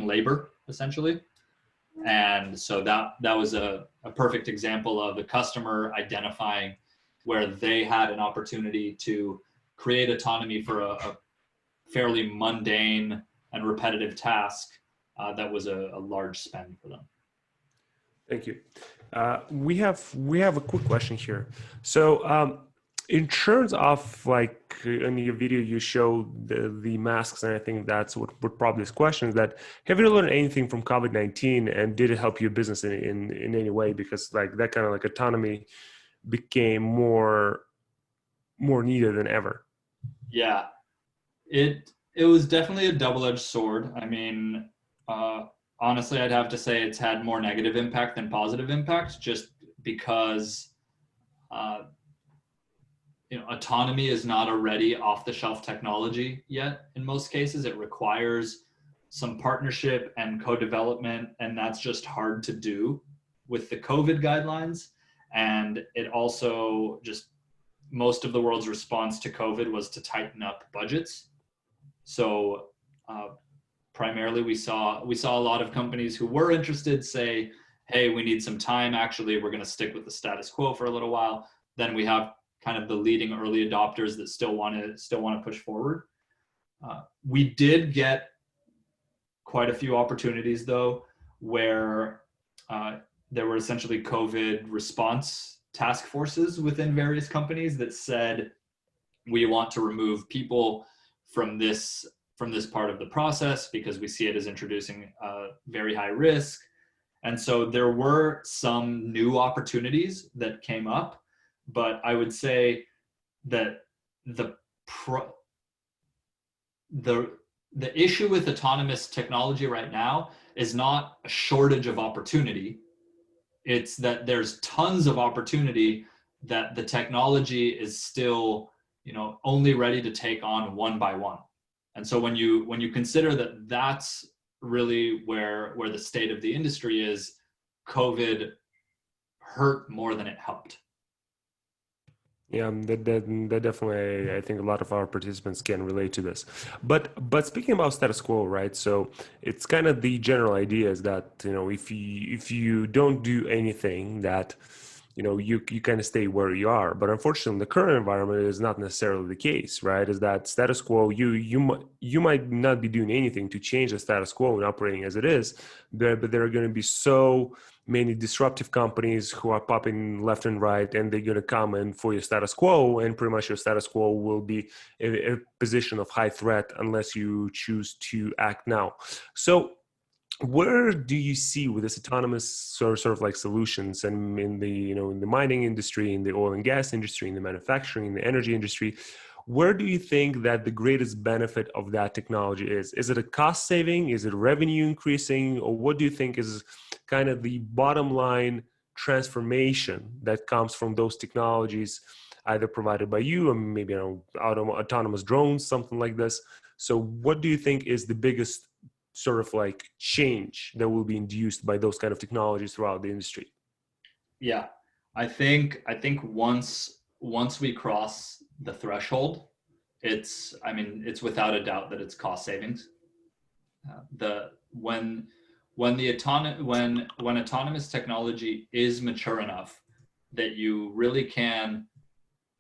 labor, essentially. And so that was a perfect example of the customer identifying where they had an opportunity to create autonomy for a fairly mundane and repetitive task that was a large spend for them. Thank you. We have a quick question here. So in terms of, like, in your video you show the masks, and I think that's what probably this question is, that have you learned anything from COVID-19, and did it help your business in any way? Because like that kind of like autonomy became more needed than ever. Yeah, it was definitely a double-edged sword. I mean, honestly, I'd have to say it's had more negative impact than positive impact, just because autonomy is not a ready off-the-shelf technology yet. In most cases, it requires some partnership and co-development, and that's just hard to do with the COVID guidelines. And it also just, most of the world's response to COVID was to tighten up budgets. So primarily we saw a lot of companies who were interested say, hey, we need some time. Actually, we're going to stick with the status quo for a little while. Then we have kind of the leading early adopters that still want to push forward. We did get quite a few opportunities though, where there were essentially COVID response task forces within various companies that said, we want to remove people from this part of the process because we see it as introducing very high risk. And so there were some new opportunities that came up, but I would say that the the issue with autonomous technology right now is not a shortage of opportunity. It's that there's tons of opportunity that the technology is still, only ready to take on one by one. And so when you consider that that's really where the state of the industry is, COVID hurt more than it helped. Yeah, that definitely, I think a lot of our participants can relate to this. But speaking about status quo, right? So it's kind of the general idea is that, if you don't do anything, that you kind of stay where you are. But unfortunately, the current environment is not necessarily the case, right? Is that status quo? You might not be doing anything to change the status quo and operating as it is, but there are going to be so many disruptive companies who are popping left and right, and they're going to come in for your status quo, and pretty much your status quo will be a position of high threat unless you choose to act now. So where do you see with this autonomous sort of like solutions, and in the in the mining industry, in the oil and gas industry, in the manufacturing, in the energy industry, where do you think that the greatest benefit of that technology is? Is it a cost saving? Is it revenue increasing? Or what do you think is kind of the bottom line transformation that comes from those technologies, either provided by you or maybe autonomous drones, something like this? So what do you think is the biggest sort of like change that will be induced by those kind of technologies throughout the industry? Yeah, I think once we cross the threshold, it's without a doubt that it's cost savings. The when autonomous technology is mature enough that you really can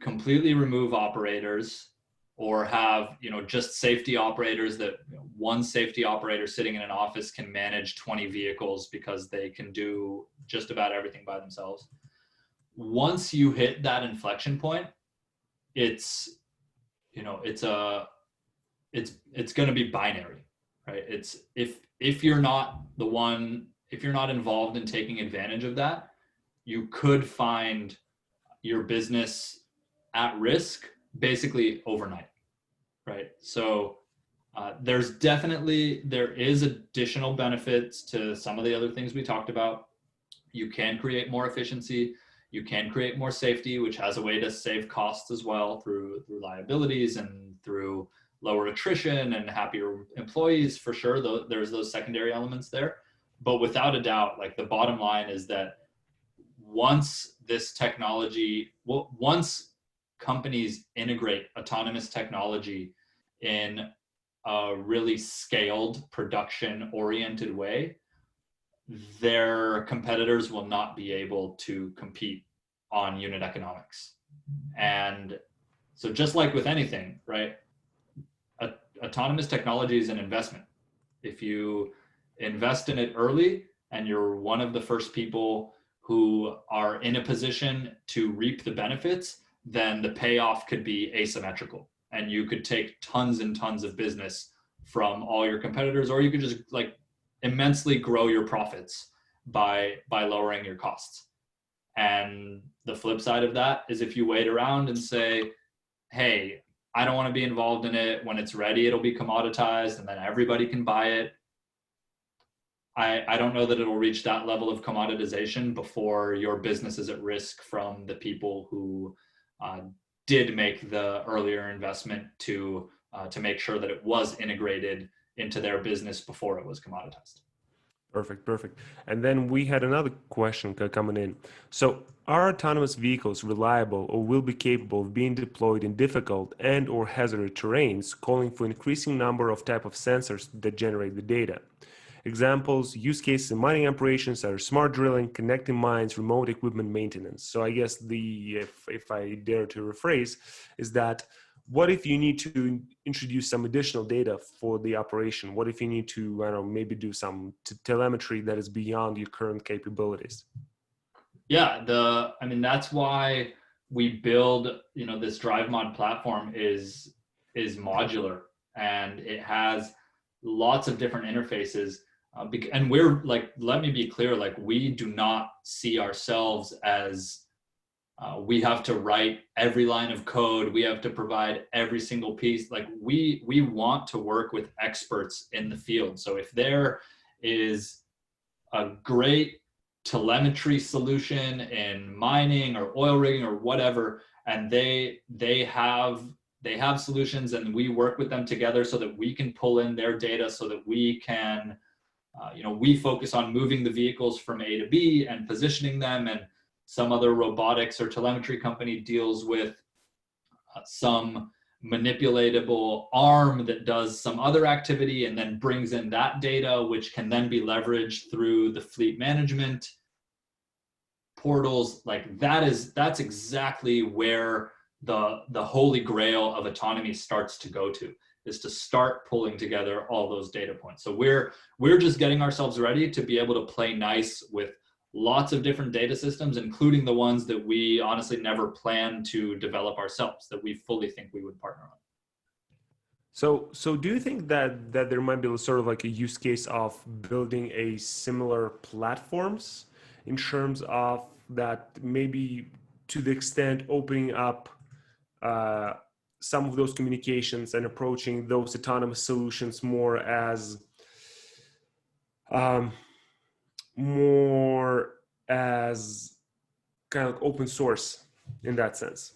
completely remove operators, or have just safety operators, that one safety operator sitting in an office can manage 20 vehicles because they can do just about everything by themselves. Once you hit that inflection point, it's you know it's a it's going to be binary, right? It's if you're not the one, if you're not involved in taking advantage of that, you could find your business at risk basically overnight, right? So there is additional benefits to some of the other things we talked about. You can create more efficiency, you can create more safety, which has a way to save costs as well through liabilities and through lower attrition and happier employees, for sure. Though there's those secondary elements there, but without a doubt, like, the bottom line is that once companies integrate autonomous technology in a really scaled, production oriented way, their competitors will not be able to compete on unit economics. And so, just like with anything, right? Autonomous technology is an investment. If you invest in it early and you're one of the first people who are in a position to reap the benefits, then the payoff could be asymmetrical, and you could take tons and tons of business from all your competitors, or you could just like immensely grow your profits by lowering your costs. And the flip side of that is, if you wait around and say, hey, I don't want to be involved in it, when it's ready it'll be commoditized and then everybody can buy it, I don't know that it'll reach that level of commoditization before your business is at risk from the people who did make the earlier investment to make sure that it was integrated into their business before it was commoditized. Perfect, perfect. And then we had another question coming in. So, are autonomous vehicles reliable or will be capable of being deployed in difficult and or hazardous terrains, calling for increasing number of type of sensors that generate the data? Examples, use cases in mining operations are smart drilling, connecting mines, remote equipment maintenance. So I guess if I dare to rephrase, is that what if you need to introduce some additional data for the operation? What if you need to, I don't know, maybe do some telemetry that is beyond your current capabilities? Yeah, that's why we build, this DriveMod platform is modular, and it has lots of different interfaces. And we're like, let me be clear, like, we do not see ourselves as We have to write every line of code. We have to provide every single piece. Like we want to work with experts in the field. So if there is a great telemetry solution in mining or oil rigging or whatever, and they have solutions, and we work with them together so that we can pull in their data so that we can, we focus on moving the vehicles from A to B and positioning them, and some other robotics or telemetry company deals with some manipulatable arm that does some other activity and then brings in that data, which can then be leveraged through the fleet management portals. Like that's exactly where the holy grail of autonomy starts to go to, is to start pulling together all those data points. So we're just getting ourselves ready to be able to play nice with lots of different data systems, including the ones that we honestly never planned to develop ourselves, that we fully think we would partner on. So do you think that there might be sort of like a use case of building a similar platforms in terms of that, maybe to the extent opening up some of those communications and approaching those autonomous solutions more as kind of open source in that sense?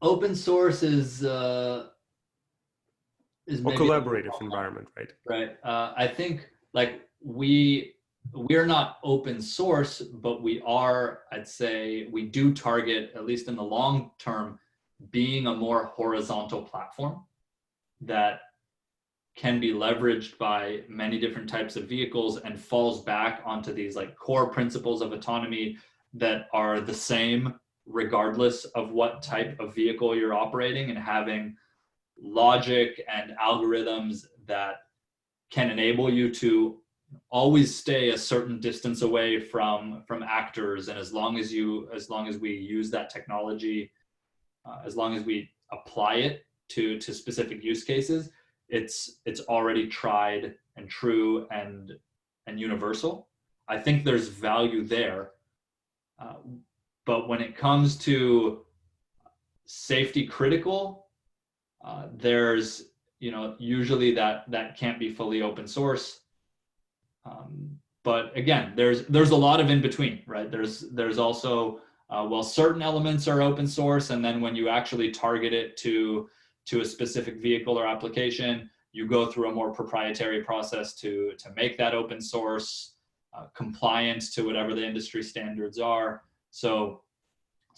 Open source is Or maybe collaborative environment, right? Right. I think like we're not open source, but we are, I'd say we do target, at least in the long term, being a more horizontal platform that can be leveraged by many different types of vehicles and falls back onto these like core principles of autonomy that are the same regardless of what type of vehicle you're operating, and having logic and algorithms that can enable you to always stay a certain distance away from actors. And as long as we use that technology, as long as we apply it to specific use cases, it's already tried and true and universal. I think there's value there, but when it comes to safety critical, there's usually that can't be fully open source. But again, there's a lot of in between, right? There's also certain elements are open source, and then when you actually target it to a specific vehicle or application, you go through a more proprietary process to make that open source, compliant to whatever the industry standards are. So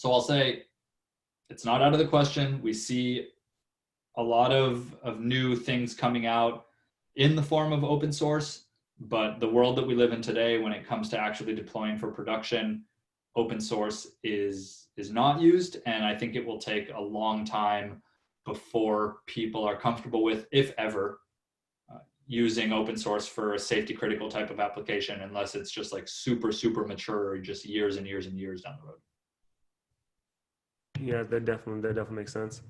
I'll say it's not out of the question. We see a lot of new things coming out in the form of open source, but the world that we live in today, when it comes to actually deploying for production, open source is not used. And I think it will take a long time before people are comfortable with, if ever, using open source for a safety critical type of application, unless it's just like super, super mature, or just years and years and years down the road. Yeah, that definitely makes sense.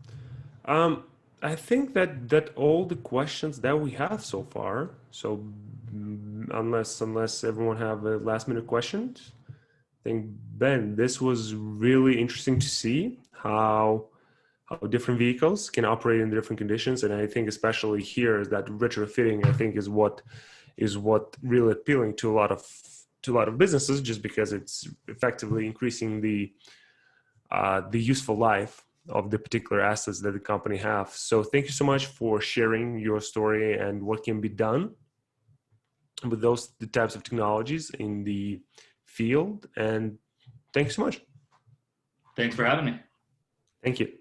I think that all the questions that we have so far. So unless everyone have a last minute questions, I think, Ben, this was really interesting to see how different vehicles can operate in different conditions. And I think especially here is that retrofitting, I think, is what really appealing to a lot of businesses, just because it's effectively increasing the useful life of the particular assets that the company have. So thank you so much for sharing your story and what can be done with the types of technologies in the field. And thank you so much. Thanks for having me. Thank you.